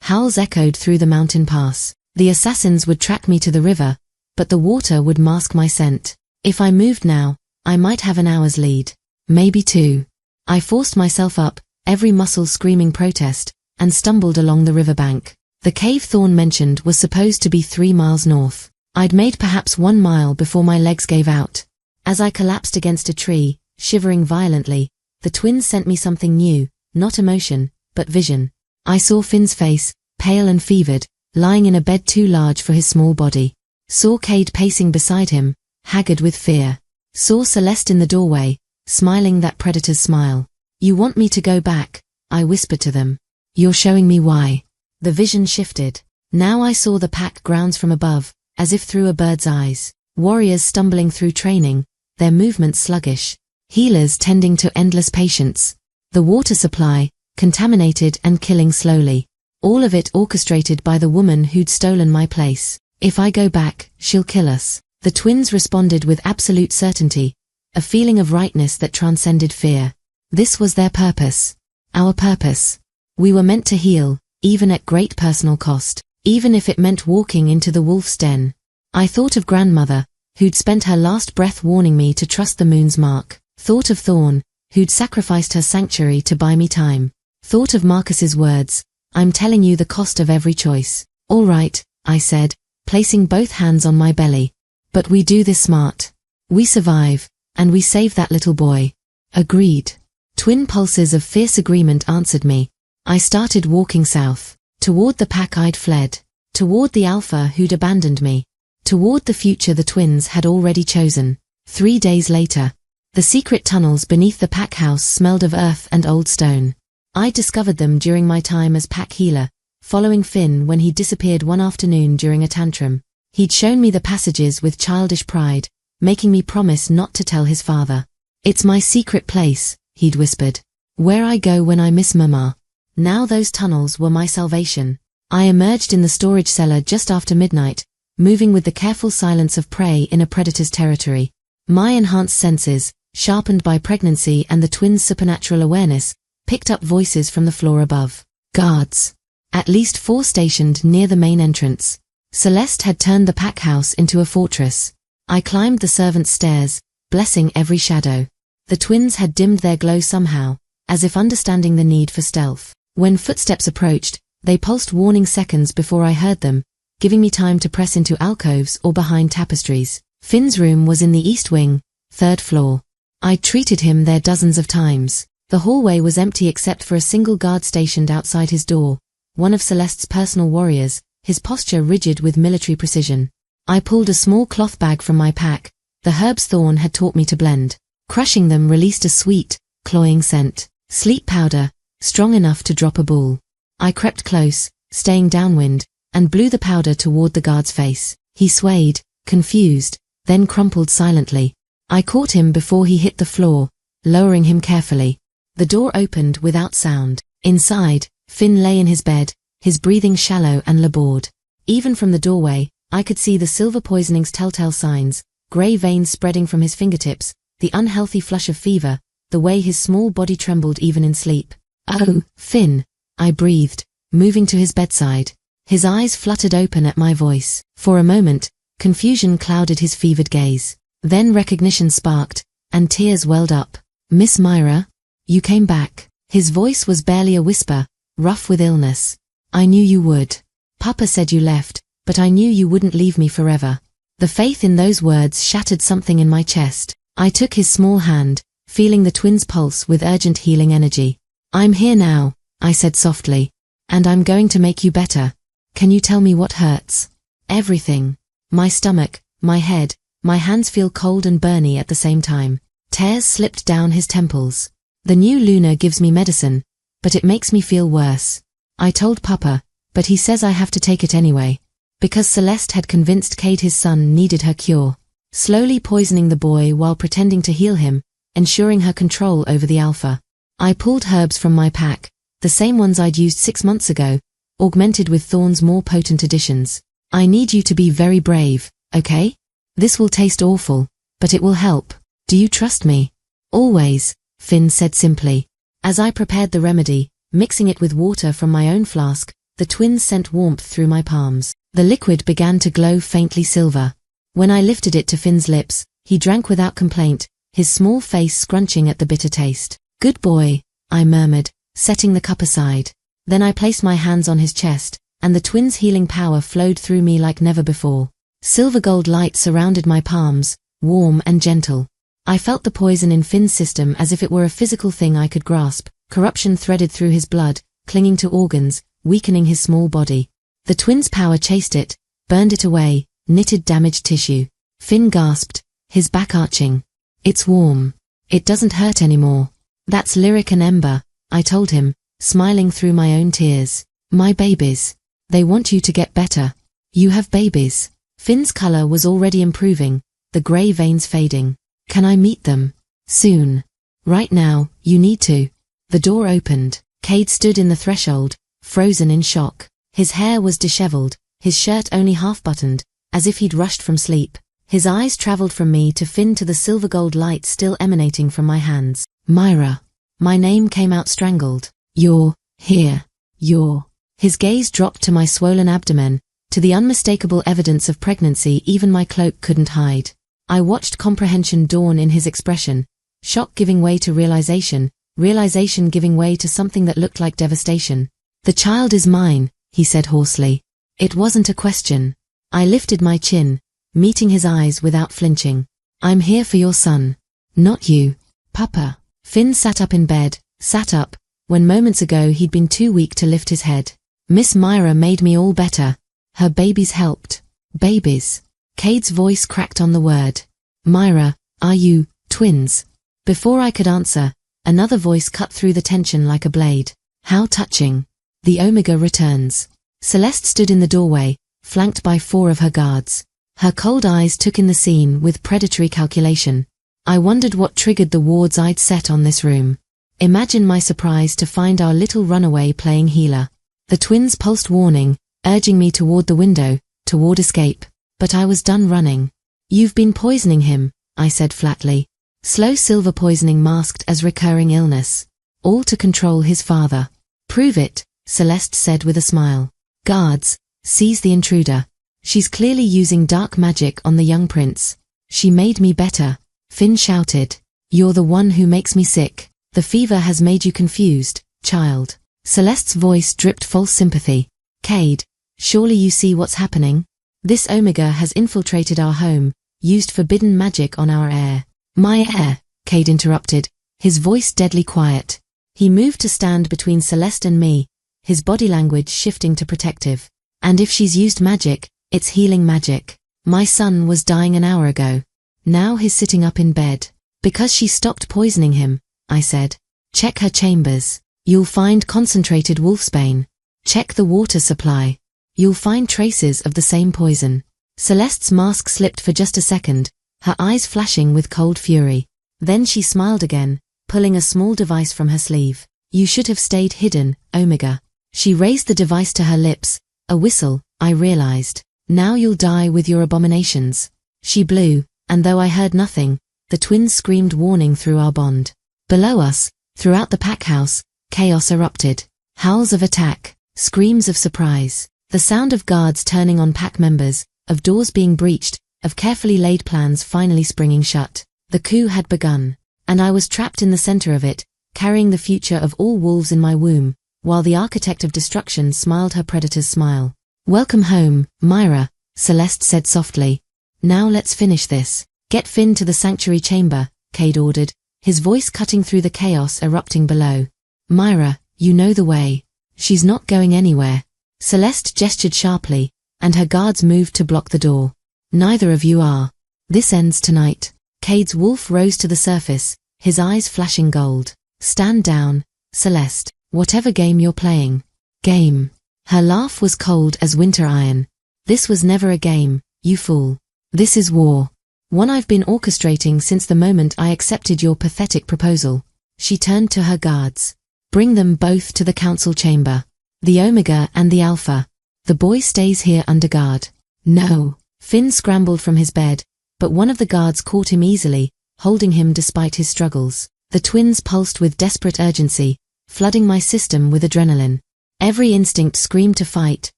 howls echoed through the mountain pass. The assassins would track me to the river, but the water would mask my scent. If I moved now, I might have an hour's lead. Maybe 2. I forced myself up, every muscle screaming protest, and stumbled along the riverbank. The cave Thorn mentioned was supposed to be 3 miles north. I'd made perhaps 1 mile before my legs gave out. As I collapsed against a tree, shivering violently, the twins sent me something new, not emotion, but vision. I saw Finn's face, pale and fevered, lying in a bed too large for his small body. Saw Kade pacing beside him, haggard with fear. Saw Celeste in the doorway, smiling that predator's smile. "You want me to go back," I whispered to them. "You're showing me why." The vision shifted. Now I saw the pack grounds from above, as if through a bird's eyes. Warriors stumbling through training, their movements sluggish. Healers tending to endless patience. The water supply, contaminated and killing slowly. All of it orchestrated by the woman who'd stolen my place. "If I go back, she'll kill us." The twins responded with absolute certainty, a feeling of rightness that transcended fear. This was their purpose. Our purpose. We were meant to heal, even at great personal cost, even if it meant walking into the wolf's den. I thought of grandmother, who'd spent her last breath warning me to trust the moon's mark. Thought of Thorn, who'd sacrificed her sanctuary to buy me time. Thought of Marcus's words, "I'm telling you the cost of every choice." "All right," I said, placing both hands on my belly. "But we do this smart. We survive, and we save that little boy." "Agreed." Twin pulses of fierce agreement answered me. I started walking south, toward the pack I'd fled, toward the Alpha who'd abandoned me, toward the future the twins had already chosen. 3 days later, the secret tunnels beneath the pack house smelled of earth and old stone. I discovered them during my time as pack healer, following Finn when he disappeared one afternoon during a tantrum. He'd shown me the passages with childish pride, making me promise not to tell his father. "It's my secret place," he'd whispered. "Where I go when I miss Mama." Now those tunnels were my salvation. I emerged in the storage cellar just after midnight, moving with the careful silence of prey in a predator's territory. My enhanced senses, sharpened by pregnancy and the twins' supernatural awareness, picked up voices from the floor above. Guards. At least 4 stationed near the main entrance. Celeste had turned the pack house into a fortress. I climbed the servants' stairs, blessing every shadow. The twins had dimmed their glow somehow, as if understanding the need for stealth. When footsteps approached, they pulsed warning seconds before I heard them, giving me time to press into alcoves or behind tapestries. Finn's room was in the east wing, 3rd floor. I'd treated him there dozens of times. The hallway was empty except for a single guard stationed outside his door, one of Celeste's personal warriors, his posture rigid with military precision. I pulled a small cloth bag from my pack, the herbs Thorn had taught me to blend. Crushing them released a sweet, cloying scent. Sleep powder, strong enough to drop a bull. I crept close, staying downwind, and blew the powder toward the guard's face. He swayed, confused, then crumpled silently. I caught him before he hit the floor, lowering him carefully. The door opened without sound. Inside, Finn lay in his bed, his breathing shallow and labored. Even from the doorway, I could see the silver poisoning's telltale signs, grey veins spreading from his fingertips, the unhealthy flush of fever, the way his small body trembled even in sleep. "Oh, Finn," I breathed, moving to his bedside. His eyes fluttered open at my voice. For a moment, confusion clouded his fevered gaze. Then recognition sparked, and tears welled up. "Miss Mira, you came back." His voice was barely a whisper, rough with illness. "I knew you would. Papa said you left, but I knew you wouldn't leave me forever." The faith in those words shattered something in my chest. I took his small hand, feeling the twins' pulse with urgent healing energy. "I'm here now," I said softly. "And I'm going to make you better. Can you tell me what hurts?" "Everything. My stomach, my head, my hands feel cold and burny at the same time." Tears slipped down his temples. "The new Luna gives me medicine, but it makes me feel worse. I told Papa, but he says I have to take it anyway." Because Celeste had convinced Kade his son needed her cure. Slowly poisoning the boy while pretending to heal him, ensuring her control over the Alpha. I pulled herbs from my pack, the same ones I'd used 6 months ago, augmented with Thorn's more potent additions. "I need you to be very brave, okay? This will taste awful, but it will help. Do you trust me?" "Always," Finn said simply. As I prepared the remedy, Mixing it with water from my own flask, the twins sent warmth through my palms. The liquid began to glow faintly silver. When I lifted it to Finn's lips, he drank without complaint, his small face scrunching at the bitter taste. "Good boy," I murmured, setting the cup aside. Then I placed my hands on his chest, and the twins' healing power flowed through me like never before. Silver gold light surrounded my palms, warm and gentle. I felt the poison in Finn's system as if it were a physical thing I could grasp. Corruption threaded through his blood, clinging to organs, weakening his small body. The twins' power chased it, burned it away, knitted damaged tissue. Finn gasped, his back arching. "It's warm. It doesn't hurt anymore." "That's Lyric and Ember," I told him, smiling through my own tears. "My babies. They want you to get better. You have babies." Finn's color was already improving, the gray veins fading. "Can I meet them?" "Soon. Right now, you need to." The door opened. Kade stood in the threshold, frozen in shock. His hair was disheveled, his shirt only half-buttoned, as if he'd rushed from sleep. His eyes traveled from me to Finn to the silver gold light still emanating from my hands. "Mira." My name came out strangled. "You're here. You're." His gaze dropped to my swollen abdomen, to the unmistakable evidence of pregnancy even my cloak couldn't hide. I watched comprehension dawn in his expression, shock giving way to realization, realization giving way to something that looked like devastation. "The child is mine," he said hoarsely. It wasn't a question. I lifted my chin, meeting his eyes without flinching. "I'm here for your son. Not you, Papa." Finn sat up in bed, sat up, when moments ago he'd been too weak to lift his head. "Miss Mira made me all better. Her babies helped." "Babies." Kade's voice cracked on the word. "Mira, are you twins?" Before I could answer, another voice cut through the tension like a blade. "How touching. The Omega returns." Celeste stood in the doorway, flanked by 4 of her guards. Her cold eyes took in the scene with predatory calculation. I wondered what triggered the wards I'd set on this room. Imagine my surprise to find our little runaway playing healer. The twins pulsed warning, urging me toward the window, toward escape. But I was done running. "You've been poisoning him," I said flatly. Slow silver poisoning masked as recurring illness. All to control his father. "Prove it," Celeste said with a smile. "Guards, seize the intruder. She's clearly using dark magic on the young prince." "She made me better," Finn shouted. "You're the one who makes me sick. The fever has made you confused, child." Celeste's voice dripped false sympathy. "Kade, surely you see what's happening? This Omega has infiltrated our home, used forbidden magic on our heir." "My heir," Kade interrupted, his voice deadly quiet. He moved to stand between Celeste and me, his body language shifting to protective. "And if she's used magic, it's healing magic. My son was dying an hour ago. Now he's sitting up in bed. Because she stopped poisoning him," I said. "Check her chambers. You'll find concentrated wolfsbane. Check the water supply. You'll find traces of the same poison." Celeste's mask slipped for just a second, her eyes flashing with cold fury. Then she smiled again, pulling a small device from her sleeve. "You should have stayed hidden, Omega." She raised the device to her lips, a whistle, I realized. "Now you'll die with your abominations." She blew, and though I heard nothing, the twins screamed warning through our bond. Below us, throughout the pack house, chaos erupted. Howls of attack, screams of surprise, the sound of guards turning on pack members, of doors being breached, of carefully laid plans finally springing shut. The coup had begun, and I was trapped in the center of it, carrying the future of all wolves in my womb, while the architect of destruction smiled her predator's smile. "Welcome home, Mira," Celeste said softly. "Now let's finish this." "Get Finn to the sanctuary chamber," Kade ordered, his voice cutting through the chaos erupting below. "Mira, you know the way. She's not going anywhere." Celeste gestured sharply, and her guards moved to block the door. "Neither of you are. This ends tonight." Kade's wolf rose to the surface, his eyes flashing gold. "Stand down, Celeste, whatever game you're playing." "Game." Her laugh was cold as winter iron. "This was never a game, you fool. This is war. One I've been orchestrating since the moment I accepted your pathetic proposal." She turned to her guards. "Bring them both to the council chamber. The Omega and the Alpha. The boy stays here under guard." "No." Finn scrambled from his bed, but one of the guards caught him easily, holding him despite his struggles. The twins pulsed with desperate urgency, flooding my system with adrenaline. Every instinct screamed to fight,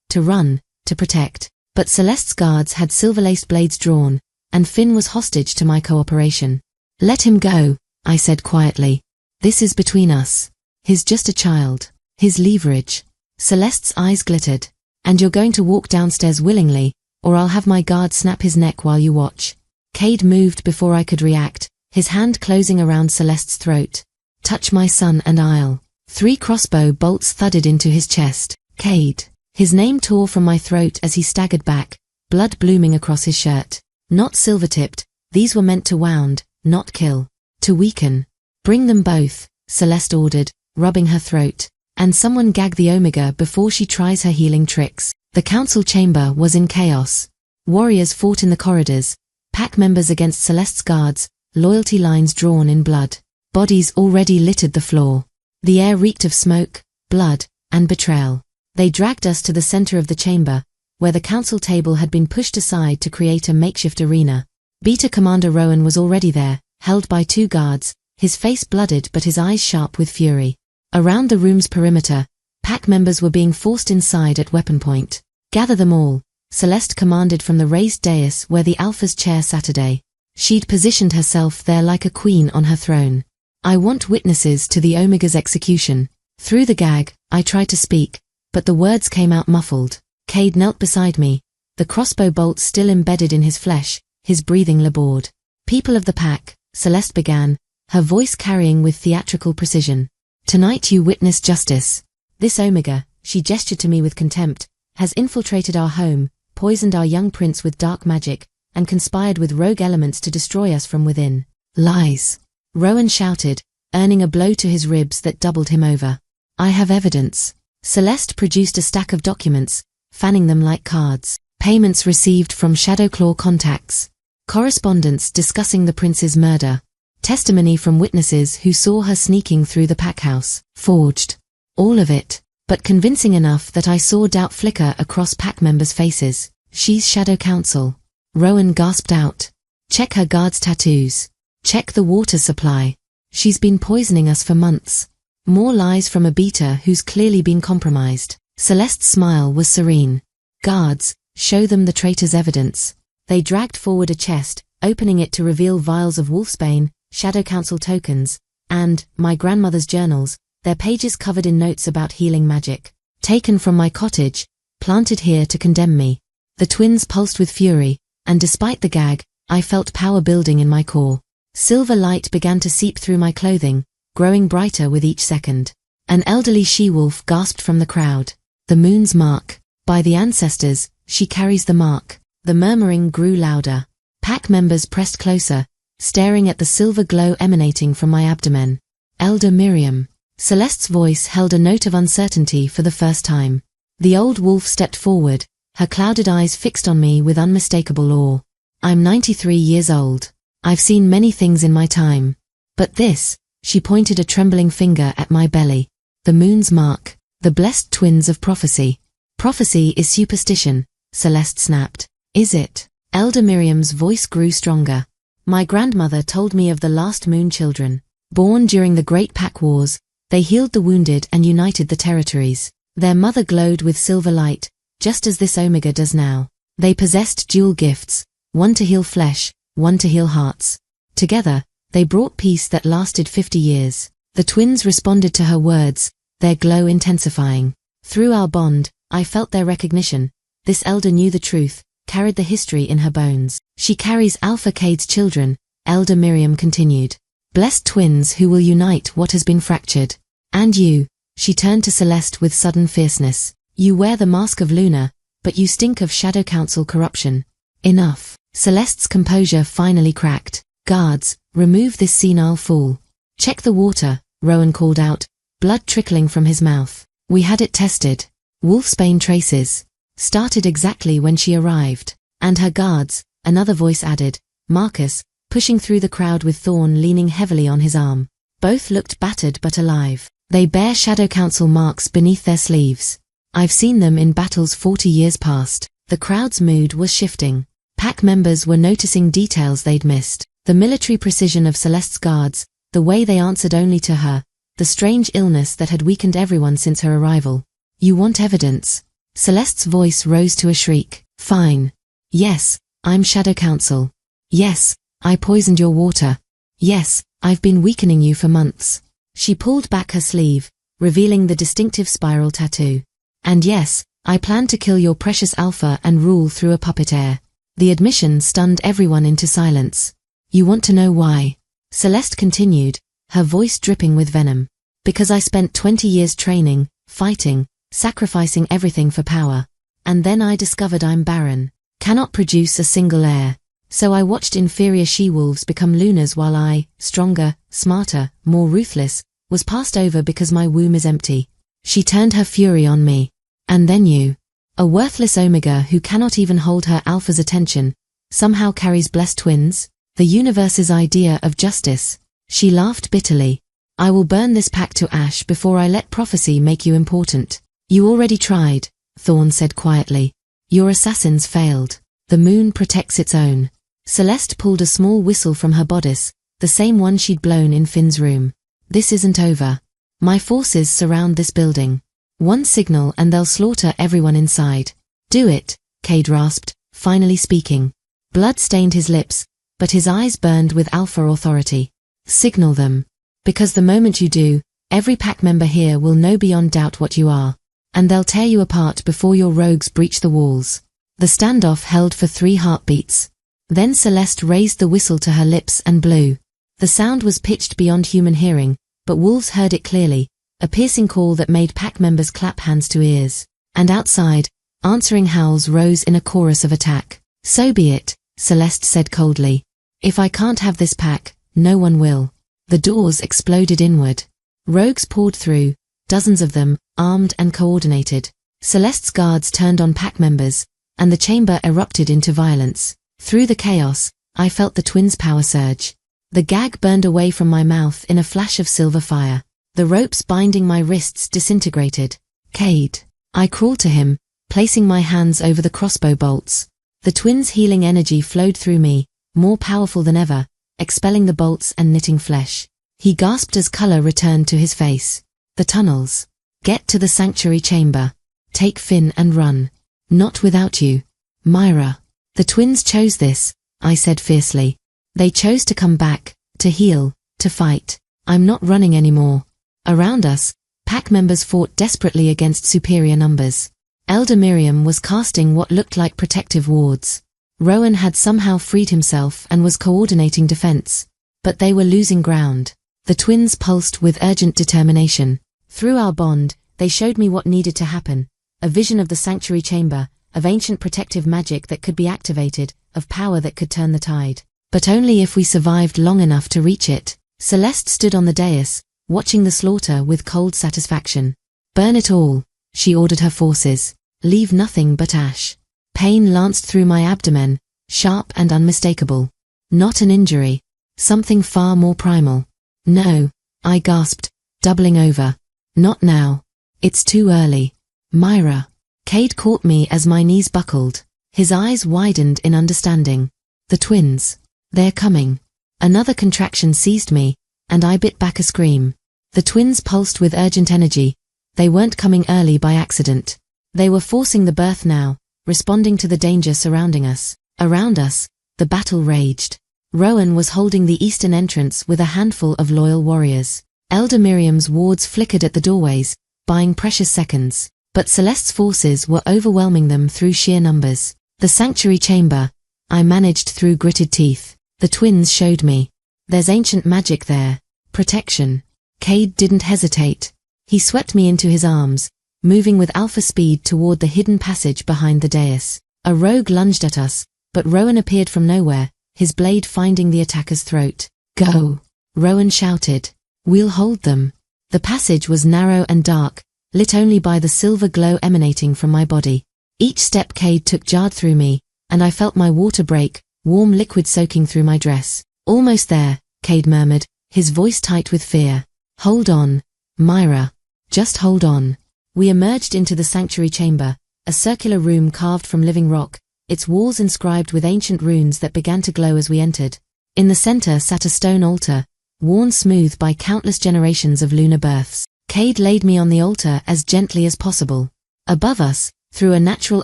to run, to protect. But Celeste's guards had silver-laced blades drawn, and Finn was hostage to my cooperation. "Let him go," I said quietly. "This is between us. He's just a child. His leverage." Celeste's eyes glittered. "And you're going to walk downstairs willingly, or I'll have my guard snap his neck while you watch." Kade moved before I could react, his hand closing around Celeste's throat. "Touch my son and I'll." 3 crossbow bolts thudded into his chest. "Kade." His name tore from my throat as he staggered back, blood blooming across his shirt. Not silver-tipped, these were meant to wound, not kill. To weaken. "Bring them both," Celeste ordered, rubbing her throat. "And someone gag the Omega before she tries her healing tricks." The council chamber was in chaos. Warriors fought in the corridors, pack members against Celeste's guards, loyalty lines drawn in blood. Bodies already littered the floor. The air reeked of smoke, blood, and betrayal. They dragged us to the center of the chamber, where the council table had been pushed aside to create a makeshift arena. Beta Commander Rowan was already there, held by 2 guards, his face blooded but his eyes sharp with fury. Around the room's perimeter, pack members were being forced inside at weapon point. "Gather them all," Celeste commanded from the raised dais where the Alpha's chair Saturday. She'd positioned herself there like a queen on her throne. "I want witnesses to the Omega's execution." Through the gag, I tried to speak, but the words came out muffled. Kade knelt beside me, the crossbow bolt still embedded in his flesh, his breathing labored. "People of the pack," Celeste began, her voice carrying with theatrical precision. "Tonight you witness justice. This Omega," she gestured to me with contempt, "has infiltrated our home, poisoned our young prince with dark magic, and conspired with rogue elements to destroy us from within." "Lies," Rowan shouted, earning a blow to his ribs that doubled him over. "I have evidence." Celeste produced a stack of documents, fanning them like cards. Payments received from Shadowclaw contacts. Correspondence discussing the prince's murder. Testimony from witnesses who saw her sneaking through the pack house. Forged. All of it, but convincing enough that I saw doubt flicker across pack members' faces. "She's Shadowcouncil." Rowan gasped out. "Check her guard's tattoos. Check the water supply. She's been poisoning us for months." More lies from a beta who's clearly been compromised. Celeste's smile was serene. "Guards, show them the traitor's evidence." They dragged forward a chest, opening it to reveal vials of wolfsbane, Shadowcouncil tokens, and my grandmother's journals, their pages covered in notes about healing magic. Taken from my cottage, planted here to condemn me. The twins pulsed with fury, and despite the gag, I felt power building in my core. Silver light began to seep through my clothing, growing brighter with each second. An elderly she-wolf gasped from the crowd. "The moon's mark. By the ancestors, she carries the mark." The murmuring grew louder. Pack members pressed closer, staring at the silver glow emanating from my abdomen. "Elder Miriam." Celeste's voice held a note of uncertainty for the first time. The old wolf stepped forward, her clouded eyes fixed on me with unmistakable awe. "I'm 93 years old. I've seen many things in my time. But this," she pointed a trembling finger at my belly. "The moon's mark. The blessed twins of prophecy." "Prophecy is superstition," Celeste snapped. "Is it?" Elder Miriam's voice grew stronger. "My grandmother told me of the last moon children. Born during the Great Pack Wars, they healed the wounded and united the territories. Their mother glowed with silver light, just as this Omega does now. They possessed dual gifts, one to heal flesh, one to heal hearts. Together, they brought peace that lasted 50 years. The twins responded to her words, their glow intensifying. Through our bond, I felt their recognition. This elder knew the truth, carried the history in her bones. She carries Alpha Kade's children, Elder Miriam continued. Blessed twins who will unite what has been fractured. And you, she turned to Celeste with sudden fierceness. You wear the mask of Luna, but you stink of Shadowcouncil corruption. Enough. Celeste's composure finally cracked. Guards, remove this senile fool. Check the water, Rowan called out, blood trickling from his mouth. We had it tested. Wolfsbane traces. Started exactly when she arrived. And her guards, another voice added, Marcus, pushing through the crowd with Thorn leaning heavily on his arm. Both looked battered but alive. They bear Shadowcouncil marks beneath their sleeves. I've seen them in battles 40 years past. The crowd's mood was shifting. Pack members were noticing details they'd missed. The military precision of Celeste's guards, the way they answered only to her, the strange illness that had weakened everyone since her arrival. You want evidence? Celeste's voice rose to a shriek. Fine. Yes, I'm Shadowcouncil. Yes, I poisoned your water. Yes, I've been weakening you for months. She pulled back her sleeve, revealing the distinctive spiral tattoo. And yes, I plan to kill your precious Alpha and rule through a puppet heir. The admission stunned everyone into silence. You want to know why? Celeste continued, her voice dripping with venom. Because I spent 20 years training, fighting, sacrificing everything for power. And then I discovered I'm barren, cannot produce a single heir. So I watched inferior she-wolves become lunars while I, stronger, smarter, more ruthless, was passed over because my womb is empty. She turned her fury on me. And then you. A worthless Omega who cannot even hold her Alpha's attention, somehow carries blessed twins, the universe's idea of justice. She laughed bitterly. I will burn this pack to ash before I let prophecy make you important. You already tried, Thorn said quietly. Your assassins failed. The moon protects its own. Celeste pulled a small whistle from her bodice, the same one she'd blown in Finn's room. This isn't over. My forces surround this building. One signal and they'll slaughter everyone inside. Do it, Kade rasped, finally speaking. Blood stained his lips, but his eyes burned with Alpha authority. Signal them. Because the moment you do, every pack member here will know beyond doubt what you are. And they'll tear you apart before your rogues breach the walls. The standoff held for 3 heartbeats. Then Celeste raised the whistle to her lips and blew. The sound was pitched beyond human hearing, but wolves heard it clearly, a piercing call that made pack members clap hands to ears. And outside, answering howls rose in a chorus of attack. So be it, Celeste said coldly. If I can't have this pack, no one will. The doors exploded inward. Rogues poured through, dozens of them, armed and coordinated. Celeste's guards turned on pack members, and the chamber erupted into violence. Through the chaos, I felt the twins' power surge. The gag burned away from my mouth in a flash of silver fire. The ropes binding my wrists disintegrated. Kade. I crawled to him, placing my hands over the crossbow bolts. The twins' healing energy flowed through me, more powerful than ever, expelling the bolts and knitting flesh. He gasped as color returned to his face. The tunnels. Get to the sanctuary chamber. Take Finn and run. Not without you. Mira. The twins chose this, I said fiercely. They chose to come back, to heal, to fight. I'm not running anymore. Around us, pack members fought desperately against superior numbers. Elder Miriam was casting what looked like protective wards. Rowan had somehow freed himself and was coordinating defense. But they were losing ground. The twins pulsed with urgent determination. Through our bond, they showed me what needed to happen. A vision of the sanctuary chamber, of ancient protective magic that could be activated, of power that could turn the tide. But only if we survived long enough to reach it. Celeste stood on the dais, watching the slaughter with cold satisfaction. Burn it all, she ordered her forces. Leave nothing but ash. Pain lanced through my abdomen, sharp and unmistakable. Not an injury. Something far more primal. No, I gasped, doubling over. Not now. It's too early. Mira. Kade caught me as my knees buckled. His eyes widened in understanding. The twins. They're coming. Another contraction seized me, and I bit back a scream. The twins pulsed with urgent energy. They weren't coming early by accident. They were forcing the birth now, responding to the danger surrounding us. Around us, the battle raged. Rowan was holding the eastern entrance with a handful of loyal warriors. Elder Miriam's wards flickered at the doorways, buying precious seconds. But Celeste's forces were overwhelming them through sheer numbers. The sanctuary chamber, I managed through gritted teeth. The twins showed me. There's ancient magic there. Protection. Kade didn't hesitate. He swept me into his arms, moving with alpha speed toward the hidden passage behind the dais. A rogue lunged at us, but Rowan appeared from nowhere, his blade finding the attacker's throat. Go! Rowan shouted. We'll hold them. The passage was narrow and dark, lit only by the silver glow emanating from my body. Each step Kade took jarred through me, and I felt my water break, warm liquid soaking through my dress. Almost there, Kade murmured, his voice tight with fear. Hold on, Mira. Just hold on. We emerged into the sanctuary chamber, a circular room carved from living rock, its walls inscribed with ancient runes that began to glow as we entered. In the center sat a stone altar, worn smooth by countless generations of lunar births. Kade laid me on the altar as gently as possible. Above us, through a natural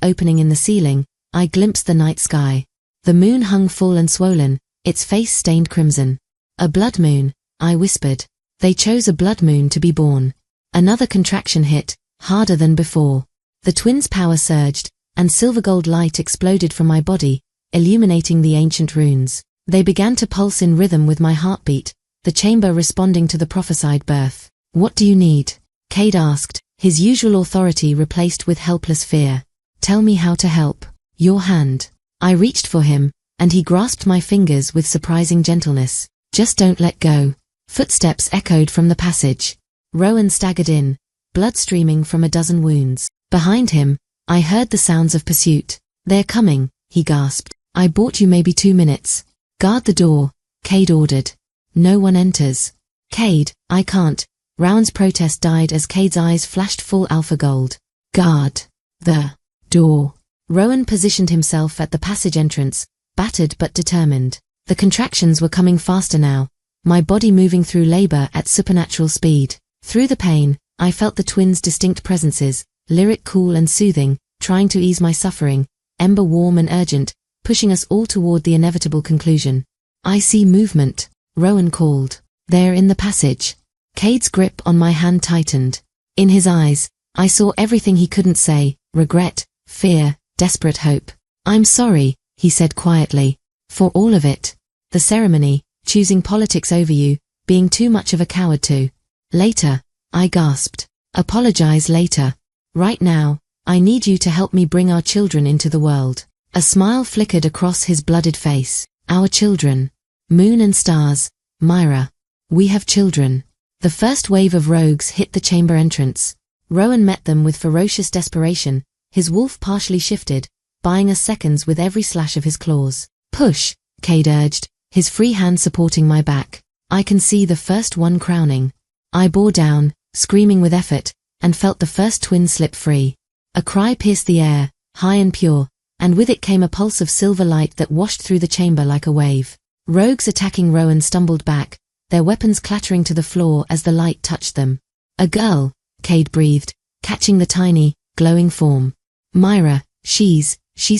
opening in the ceiling, I glimpsed the night sky. The moon hung full and swollen, its face stained crimson. A blood moon, I whispered. They chose a blood moon to be born. Another contraction hit, harder than before. The twins' power surged, and silver gold light exploded from my body, illuminating the ancient runes. They began to pulse in rhythm with my heartbeat, the chamber responding to the prophesied birth. What do you need? Kade asked, his usual authority replaced with helpless fear. Tell me how to help. Your hand. I reached for him, and he grasped my fingers with surprising gentleness. Just don't let go. Footsteps echoed from the passage. Rowan staggered in, blood streaming from a dozen wounds. Behind him, I heard the sounds of pursuit. They're coming, he gasped. I bought you maybe 2 minutes. Guard the door, Kade ordered. No one enters. Kade, I can't. Rowan's protest died as Kade's eyes flashed full alpha gold. Guard the door. Rowan positioned himself at the passage entrance, battered but determined. The contractions were coming faster now, my body moving through labor at supernatural speed. Through the pain, I felt the twins' distinct presences, Lyric cool and soothing, trying to ease my suffering, Ember warm and urgent, pushing us all toward the inevitable conclusion. I see movement, Rowan called. They're in the passage. Kade's grip on my hand tightened. In his eyes, I saw everything he couldn't say, regret, fear, desperate hope. I'm sorry, he said quietly, for all of it. The ceremony, choosing politics over you, being too much of a coward to. Later, I gasped. Apologize later. Right now, I need you to help me bring our children into the world. A smile flickered across his blooded face. Our children. Moon and stars, Mira. We have children. The first wave of rogues hit the chamber entrance. Rowan met them with ferocious desperation, his wolf partially shifted, buying us seconds with every slash of his claws. Push, Kade urged, his free hand supporting my back. I can see the first one crowning. I bore down, screaming with effort, and felt the first twin slip free. A cry pierced the air, high and pure, and with it came a pulse of silver light that washed through the chamber like a wave. Rogues attacking Rowan stumbled back, their weapons clattering to the floor as the light touched them. A girl, Kade breathed, catching the tiny, glowing form. Mira, she's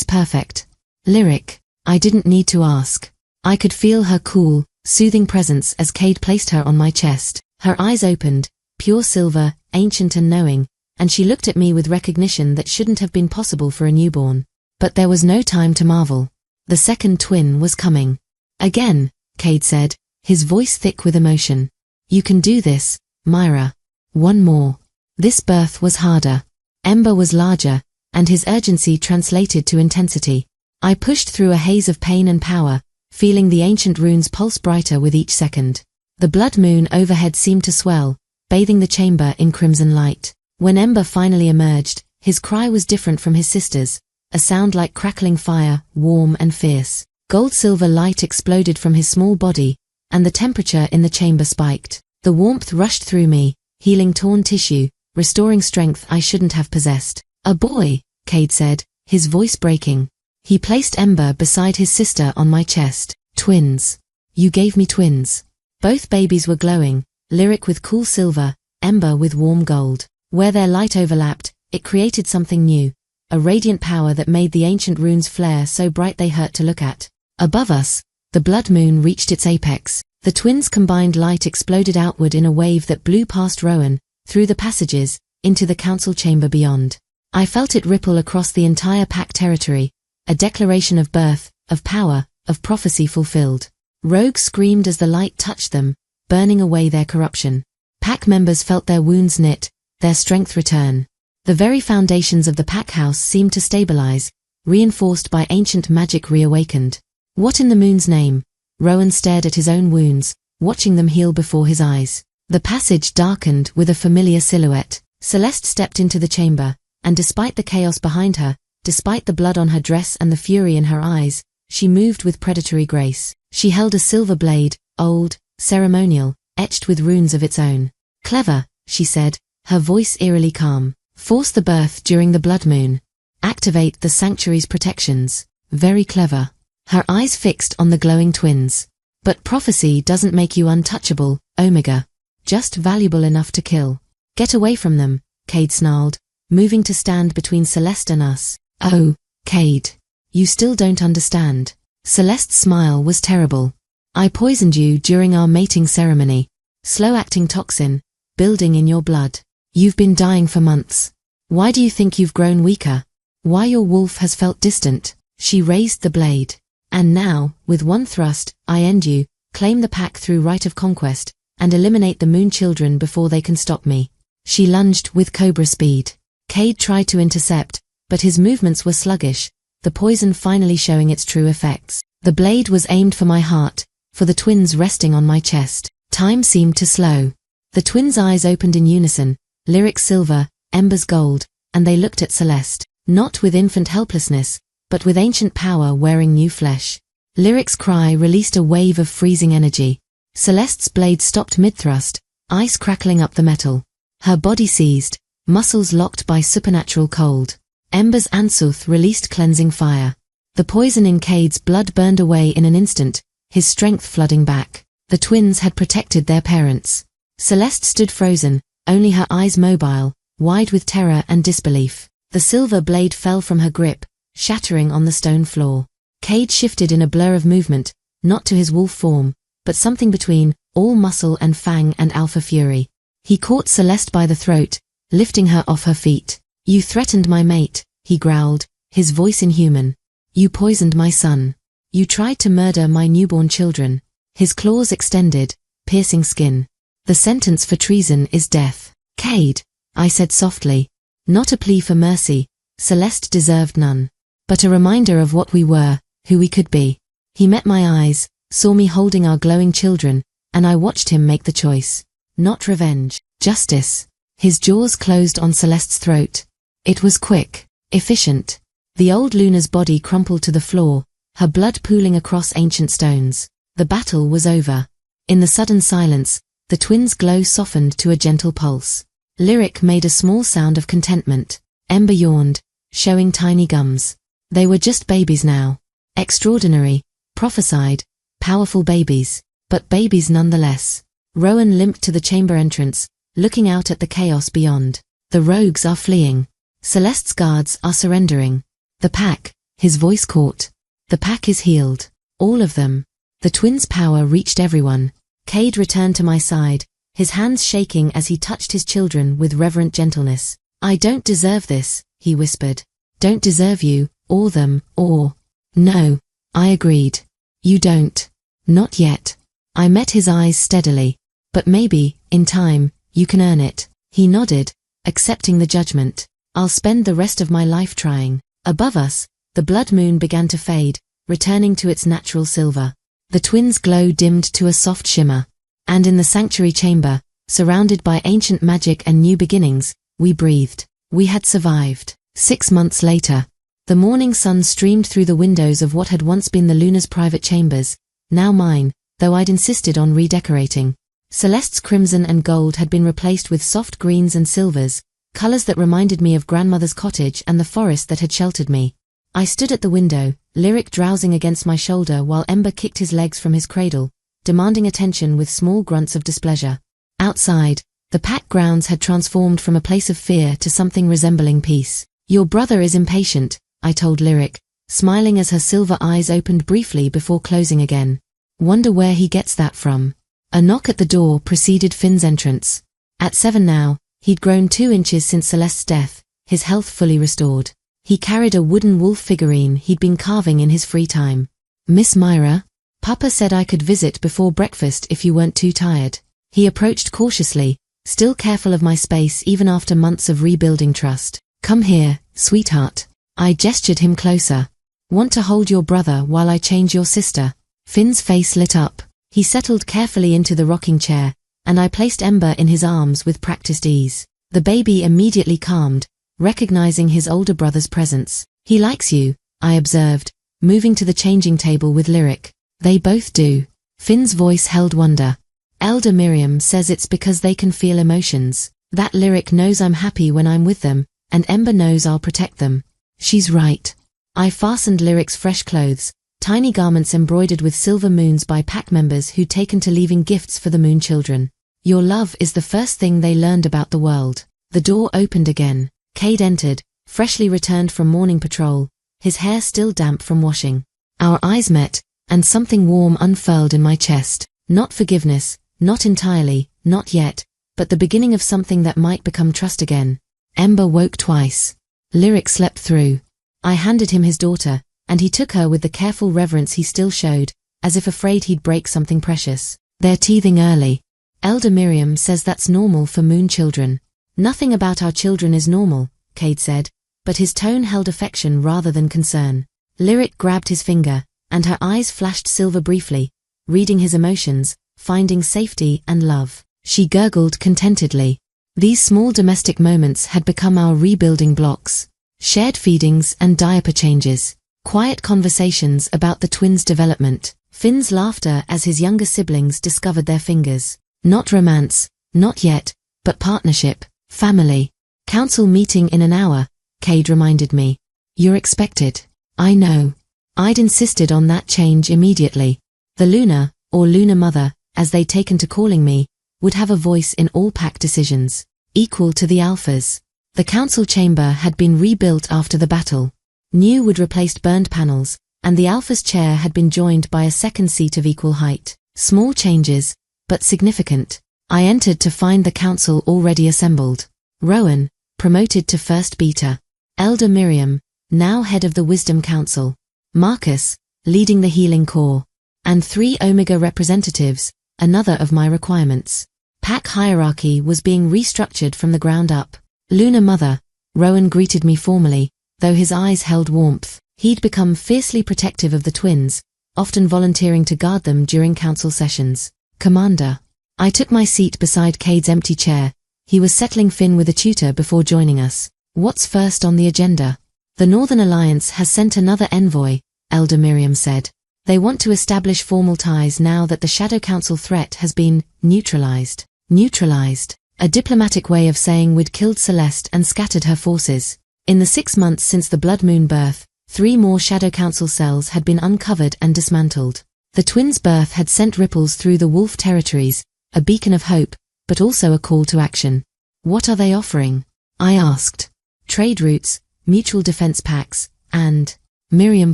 perfect. Lyric, I didn't need to ask. I could feel her cool, soothing presence as Kade placed her on my chest. Her eyes opened, pure silver, ancient and knowing, and she looked at me with recognition that shouldn't have been possible for a newborn. But there was no time to marvel. The second twin was coming. Again, Kade said, his voice thick with emotion. You can do this, Mira. One more. This birth was harder. Ember was larger, and his urgency translated to intensity. I pushed through a haze of pain and power, feeling the ancient runes pulse brighter with each second. The blood moon overhead seemed to swell, bathing the chamber in crimson light. When Ember finally emerged, his cry was different from his sister's, a sound like crackling fire, warm and fierce. Gold-silver light exploded from his small body, and the temperature in the chamber spiked. The warmth rushed through me, healing torn tissue, restoring strength I shouldn't have possessed. A boy, Kade said, his voice breaking. He placed Ember beside his sister on my chest. Twins. You gave me twins. Both babies were glowing, Lyric with cool silver, Ember with warm gold. Where their light overlapped, it created something new, a radiant power that made the ancient runes flare so bright they hurt to look at. Above us, the blood moon reached its apex. The twins' combined light exploded outward in a wave that blew past Rowan, through the passages, into the council chamber beyond. I felt it ripple across the entire pack territory, a declaration of birth, of power, of prophecy fulfilled. Rogues screamed as the light touched them, burning away their corruption. Pack members felt their wounds knit, their strength return. The very foundations of the pack house seemed to stabilize, reinforced by ancient magic reawakened. What in the moon's name? Rowan stared at his own wounds, watching them heal before his eyes. The passage darkened with a familiar silhouette. Celeste stepped into the chamber, and despite the chaos behind her, despite the blood on her dress and the fury in her eyes, she moved with predatory grace. She held a silver blade, old, ceremonial, etched with runes of its own. Clever, she said, her voice eerily calm. Force the birth during the blood moon. Activate the sanctuary's protections. Very clever. Her eyes fixed on the glowing twins. But prophecy doesn't make you untouchable, Omega. Just valuable enough to kill. Get away from them, Kade snarled, moving to stand between Celeste and us. Oh, Kade. You still don't understand. Celeste's smile was terrible. I poisoned you during our mating ceremony. Slow-acting toxin, building in your blood. You've been dying for months. Why do you think you've grown weaker? Why your wolf has felt distant? She raised the blade. And now, with one thrust, I end you, claim the pack through right of conquest, and eliminate the Moon Children before they can stop me. She lunged with cobra speed. Kade tried to intercept, but his movements were sluggish, the poison finally showing its true effects. The blade was aimed for my heart, for the twins resting on my chest. Time seemed to slow. The twins' eyes opened in unison, Lyric's silver, Ember's gold, and they looked at Celeste, not with infant helplessness, but with ancient power wearing new flesh. Lyric's cry released a wave of freezing energy. Celeste's blade stopped mid-thrust, ice crackling up the metal. Her body seized, muscles locked by supernatural cold. Ember's Ansuth released cleansing fire. The poison in Kade's blood burned away in an instant, his strength flooding back. The twins had protected their parents. Celeste stood frozen, only her eyes mobile, wide with terror and disbelief. The silver blade fell from her grip, shattering on the stone floor. Kade shifted in a blur of movement, not to his wolf form, but something between all muscle and fang and alpha fury. He caught Celeste by the throat, lifting her off her feet. You threatened my mate, he growled, his voice inhuman. You poisoned my son. You tried to murder my newborn children. His claws extended, piercing skin. The sentence for treason is death. Kade, I said softly. Not a plea for mercy, Celeste deserved none. But a reminder of what we were, who we could be. He met my eyes, saw me holding our glowing children, and I watched him make the choice. Not revenge, justice. His jaws closed on Celeste's throat. It was quick, efficient. The old Luna's body crumpled to the floor, her blood pooling across ancient stones. The battle was over. In the sudden silence, the twins' glow softened to a gentle pulse. Lyric made a small sound of contentment. Ember yawned, showing tiny gums. They were just babies now. Extraordinary, prophesied, powerful babies, but babies nonetheless. Rowan limped to the chamber entrance, looking out at the chaos beyond. The rogues are fleeing. Celeste's guards are surrendering. The pack, his voice caught. The pack is healed. All of them. The twins' power reached everyone. Kade returned to my side, his hands shaking as he touched his children with reverent gentleness. I don't deserve this, he whispered. Don't deserve you, or them, or... No, I agreed. You don't. Not yet. I met his eyes steadily. But maybe, in time, you can earn it. He nodded, accepting the judgment. I'll spend the rest of my life trying. Above us, the blood moon began to fade, returning to its natural silver. The twins' glow dimmed to a soft shimmer. And in the sanctuary chamber, surrounded by ancient magic and new beginnings, we breathed. We had survived. 6 months later, the morning sun streamed through the windows of what had once been the Luna's private chambers, now mine, though I'd insisted on redecorating. Celeste's crimson and gold had been replaced with soft greens and silvers, colors that reminded me of grandmother's cottage and the forest that had sheltered me. I stood at the window, Lyric drowsing against my shoulder while Ember kicked his legs from his cradle, demanding attention with small grunts of displeasure. Outside, the pack grounds had transformed from a place of fear to something resembling peace. Your brother is impatient, I told Lyric, smiling as her silver eyes opened briefly before closing again. Wonder where he gets that from. A knock at the door preceded Finn's entrance. At 7 now, he'd grown 2 inches since Celeste's death, his health fully restored. He carried a wooden wolf figurine he'd been carving in his free time. Miss Mira? Papa said I could visit before breakfast if you weren't too tired. He approached cautiously, still careful of my space even after months of rebuilding trust. Come here, sweetheart. I gestured him closer. Want to hold your brother while I change your sister? Finn's face lit up. He settled carefully into the rocking chair, and I placed Ember in his arms with practiced ease. The baby immediately calmed, recognizing his older brother's presence. He likes you, I observed, moving to the changing table with Lyric. They both do. Finn's voice held wonder. Elder Miriam says it's because they can feel emotions. That Lyric knows I'm happy when I'm with them, and Ember knows I'll protect them. She's right. I fastened Lyric's fresh clothes, tiny garments embroidered with silver moons by pack members who'd taken to leaving gifts for the moon children. Your love is the first thing they learned about the world. The door opened again. Kade entered, freshly returned from morning patrol, his hair still damp from washing. Our eyes met, and something warm unfurled in my chest. Not forgiveness, not entirely, not yet, but the beginning of something that might become trust again. Ember woke twice. Lyric slept through. I handed him his daughter, and he took her with the careful reverence he still showed, as if afraid he'd break something precious. They're teething early. Elder Miriam says that's normal for moon children. Nothing about our children is normal, Kade said, but his tone held affection rather than concern. Lyric grabbed his finger, and her eyes flashed silver briefly, reading his emotions, finding safety and love. She gurgled contentedly. These small domestic moments had become our rebuilding blocks. Shared feedings and diaper changes. Quiet conversations about the twins' development. Finn's laughter as his younger siblings discovered their fingers. Not romance, not yet, but partnership, family. Council meeting in an hour, Kade reminded me. You're expected. I know. I'd insisted on that change immediately. The Luna, or Luna Mother, as they'd taken to calling me, would have a voice in all pack decisions, equal to the Alphas. The council chamber had been rebuilt after the battle. New wood replaced burned panels, and the Alpha's chair had been joined by a second seat of equal height. Small changes, but significant. I entered to find the council already assembled. Rowan, promoted to first beater. Elder Miriam, now head of the Wisdom Council. Marcus, leading the healing corps. And 3 Omega representatives, another of my requirements. Pack hierarchy was being restructured from the ground up. Luna Mother, Rowan greeted me formally, though his eyes held warmth. He'd become fiercely protective of the twins, often volunteering to guard them during council sessions. Commander. I took my seat beside Kade's empty chair. He was settling Finn with a tutor before joining us. What's first on the agenda? The Northern Alliance has sent another envoy, Elder Miriam said. They want to establish formal ties now that the Shadowcouncil threat has been neutralized. Neutralized. A diplomatic way of saying we'd killed Celeste and scattered her forces. In the 6 months since the Blood Moon birth, 3 more Shadowcouncil cells had been uncovered and dismantled. The twins' birth had sent ripples through the wolf territories, a beacon of hope, but also a call to action. What are they offering? I asked. Trade routes, mutual defense pacts, and... Miriam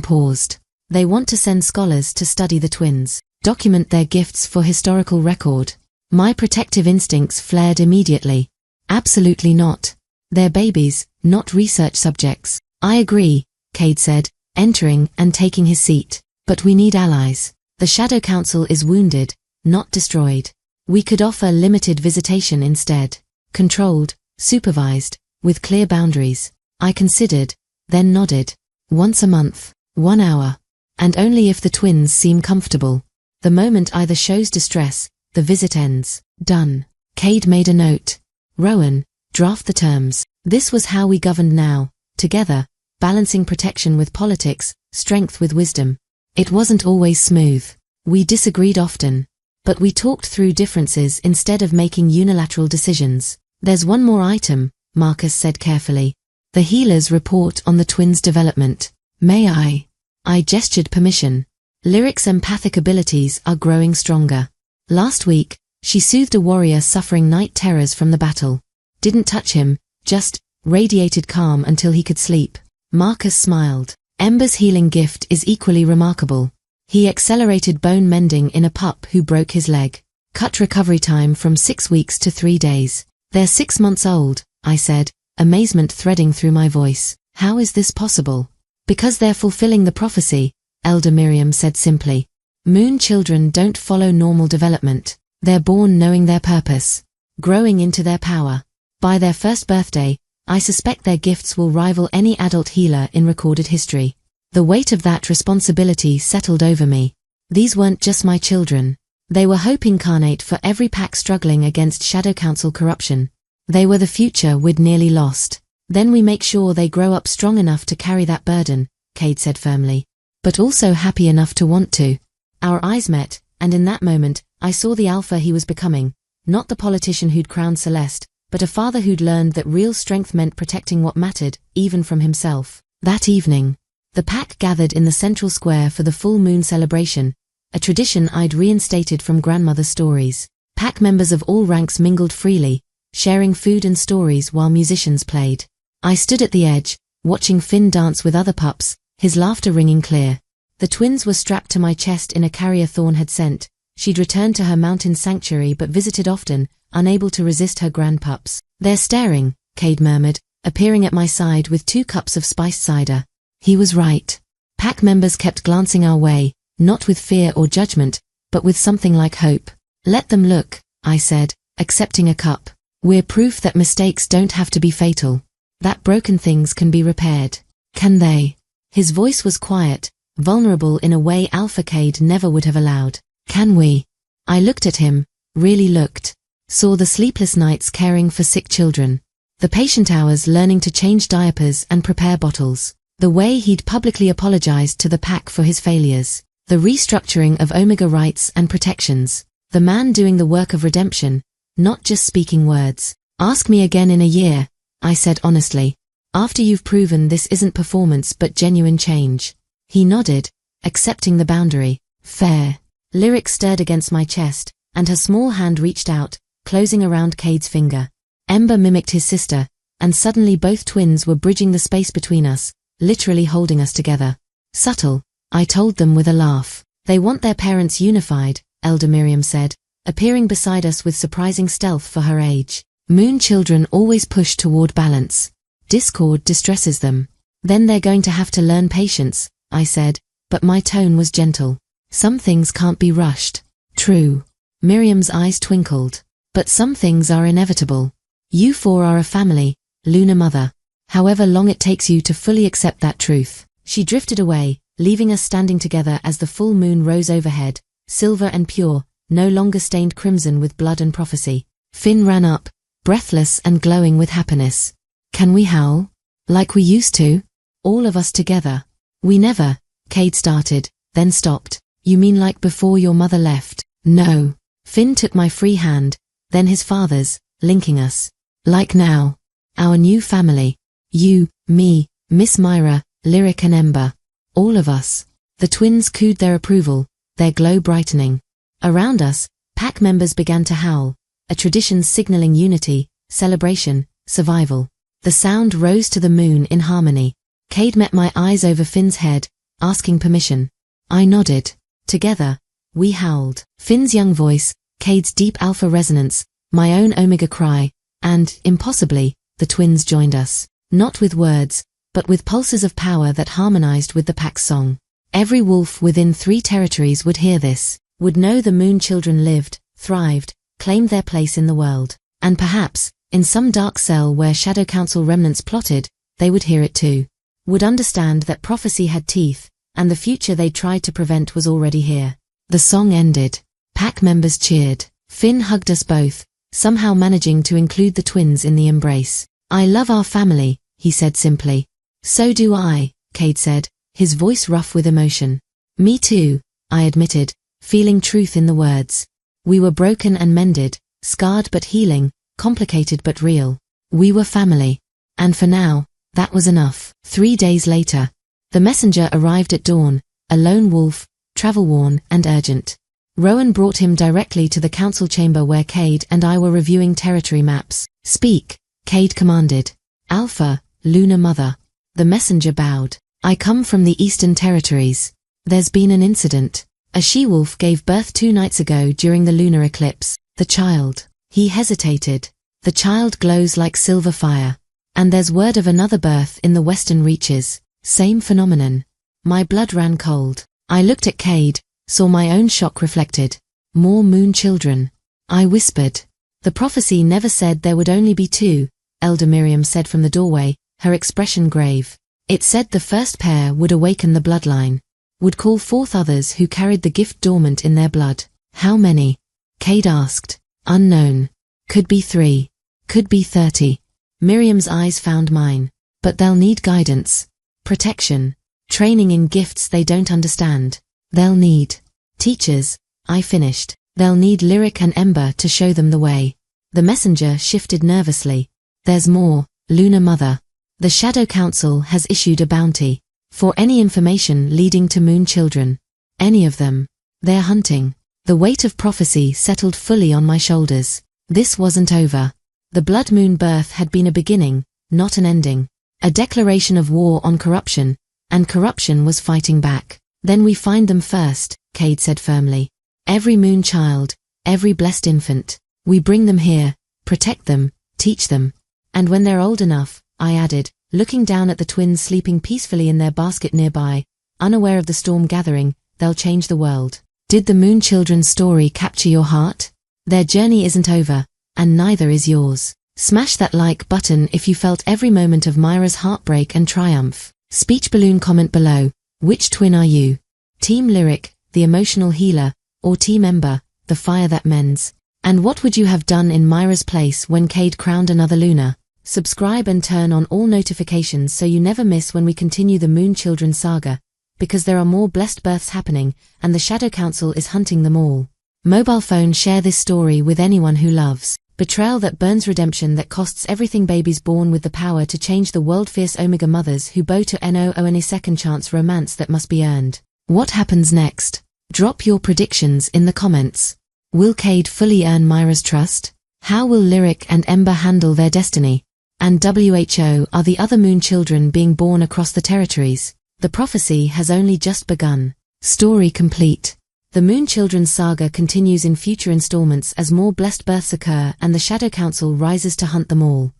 paused. They want to send scholars to study the twins, document their gifts for historical record. My protective instincts flared immediately. Absolutely not. They're babies, not research subjects. I agree, Kade said, entering and taking his seat. But we need allies. The Shadowcouncil is wounded, not destroyed. We could offer limited visitation instead. Controlled, supervised, with clear boundaries. I considered, then nodded. Once a month, 1 hour. And only if the twins seem comfortable. The moment either shows distress, the visit ends. Done. Kade made a note. Rowan, draft the terms. This was how we governed now, together, balancing protection with politics, strength with wisdom. It wasn't always smooth. We disagreed often. But we talked through differences instead of making unilateral decisions. There's one more item, Marcus said carefully. The healer's report on the twins' development. May I? I gestured permission. Lyric's empathic abilities are growing stronger. Last week, she soothed a warrior suffering night terrors from the battle. Didn't touch him, just radiated calm until he could sleep. Marcus smiled. Ember's healing gift is equally remarkable. He accelerated bone mending in a pup who broke his leg. Cut recovery time from 6 weeks to 3 days. They're 6 months old, I said, amazement threading through my voice. How is this possible? Because they're fulfilling the prophecy, Elder Miriam said simply. Moon children don't follow normal development. They're born knowing their purpose, growing into their power. By their first birthday, I suspect their gifts will rival any adult healer in recorded history. The weight of that responsibility settled over me. These weren't just my children. They were hope incarnate for every pack struggling against Shadowcouncil corruption. They were the future we'd nearly lost. Then we make sure they grow up strong enough to carry that burden, Kade said firmly. But also happy enough to want to. Our eyes met, and in that moment, I saw the alpha he was becoming. Not the politician who'd crowned Celeste, but a father who'd learned that real strength meant protecting what mattered, even from himself. That evening, The pack gathered in the central square for the full moon celebration, a tradition I'd reinstated from grandmother's stories. Pack members of all ranks mingled freely, sharing food and stories while musicians played. I stood at the edge, watching Finn dance with other pups, his laughter ringing clear. The twins were strapped to my chest in a carrier Thorn had sent. She'd returned to her mountain sanctuary but visited often, unable to resist her grandpups. "They're staring," Kade murmured, appearing at my side with 2 cups of spiced cider. He was right. Pack members kept glancing our way, not with fear or judgment, but with something like hope. "Let them look," I said, accepting a cup. "We're proof that mistakes don't have to be fatal. That broken things can be repaired." "Can they?" His voice was quiet, vulnerable in a way Alpha Kade never would have allowed. "Can we?" I looked at him, really looked. Saw the sleepless nights caring for sick children. The patient hours learning to change diapers and prepare bottles. The way he'd publicly apologized to the pack for his failures. The restructuring of Omega rights and protections. The man doing the work of redemption, not just speaking words. "Ask me again in a year," I said honestly. "After you've proven this isn't performance but genuine change." He nodded, accepting the boundary. "Fair." Lyric stirred against my chest, and her small hand reached out, closing around Kade's finger. Ember mimicked his sister, and suddenly both twins were bridging the space between us, literally holding us together. "Subtle," I told them with a laugh. "They want their parents unified," Elder Miriam said, appearing beside us with surprising stealth for her age. "Moon children always push toward balance. Discord distresses them. Then they're going to have to learn patience," I said, but my tone was gentle. "Some things can't be rushed." "True." Miriam's eyes twinkled. "But some things are inevitable. You 4 are a family, Lunar Mother. However long it takes you to fully accept that truth." She drifted away, leaving us standing together as the full moon rose overhead, silver and pure, no longer stained crimson with blood and prophecy. Finn ran up, breathless and glowing with happiness. "Can we howl? Like we used to? All of us together?" "We never," Kade started, then stopped. "You mean like before your mother left?" "No." Finn took my free hand, then his father's, linking us. "Like now. Our new family. You, me, Miss Mira, Lyric and Ember. All of us." The twins cooed their approval, their glow brightening. Around us, pack members began to howl, a tradition signaling unity, celebration, survival. The sound rose to the moon in harmony. Kade met my eyes over Finn's head, asking permission. I nodded. Together, we howled. Finn's young voice, Kade's deep alpha resonance, my own Omega cry, and, impossibly, the twins joined us. Not with words, but with pulses of power that harmonized with the pack's song. Every wolf within 3 territories would hear this, would know the moon children lived, thrived, claimed their place in the world. And perhaps, in some dark cell where Shadowcouncil remnants plotted, they would hear it too. Would understand that prophecy had teeth, and the future they tried to prevent was already here. The song ended. Pack members cheered. Finn hugged us both, somehow managing to include the twins in the embrace. I love our family, he said simply. So do I, Kade said, his voice rough with emotion. Me too, I admitted, feeling truth in the words. We were broken and mended, scarred but healing, complicated but real. We were family. And for now, that was enough. 3 days later, the messenger arrived at dawn, a lone wolf, travel-worn and urgent. Rowan brought him directly to the council chamber where Kade and I were reviewing territory maps. Speak, Kade commanded. Alpha, Lunar Mother. The messenger bowed. I come from the Eastern Territories. There's been an incident. A she-wolf gave birth 2 nights ago during the lunar eclipse. The child. He hesitated. The child glows like silver fire. And there's word of another birth in the western reaches. Same phenomenon. My blood ran cold. I looked at Kade, saw my own shock reflected. More moon children. I whispered. The prophecy never said there would only be 2, Elder Miriam said from the doorway, her expression grave. It said the first pair would awaken the bloodline. Would call forth others who carried the gift dormant in their blood. How many? Kade asked. Unknown. Could be 3. Could be 30. Miriam's eyes found mine. But they'll need guidance. Protection. Training in gifts they don't understand. They'll need teachers, I finished. They'll need Lyric and Ember to show them the way. The messenger shifted nervously. There's more, Lunar Mother. The Shadowcouncil has issued a bounty. For any information leading to moon children. Any of them. They're hunting. The weight of prophecy settled fully on my shoulders. This wasn't over. The blood moon birth had been a beginning, not an ending. A declaration of war on corruption, and corruption was fighting back. Then we find them first, Kade said firmly. Every moon child, every blessed infant. We bring them here, protect them, teach them. And when they're old enough, I added, looking down at the twins sleeping peacefully in their basket nearby, unaware of the storm gathering, they'll change the world. Did the moon children's story capture your heart? Their journey isn't over, and neither is yours. Smash that like button if you felt every moment of Mira's heartbreak and triumph. Speech balloon comment below. Which twin are you? Team Lyric, the emotional healer, or Team Ember, the fire that mends? And what would you have done in Mira's place when Kade crowned another Luna? Subscribe and turn on all notifications so you never miss when we continue the Moon Children saga, because there are more blessed births happening, and the Shadowcouncil is hunting them all. Mobile phone, share this story with anyone who loves. Betrayal that burns, redemption that costs everything, babies born with the power to change the world, fierce Omega mothers who bow to No any second chance, romance that must be earned. What happens next? Drop your predictions in the comments. Will Kade fully earn Mira's trust? How will Lyric and Ember handle their destiny? And WHO, are the other moon children being born across the territories? The prophecy has only just begun. Story complete. The Moon Children's saga continues in future installments as more blessed births occur and the Shadowcouncil rises to hunt them all.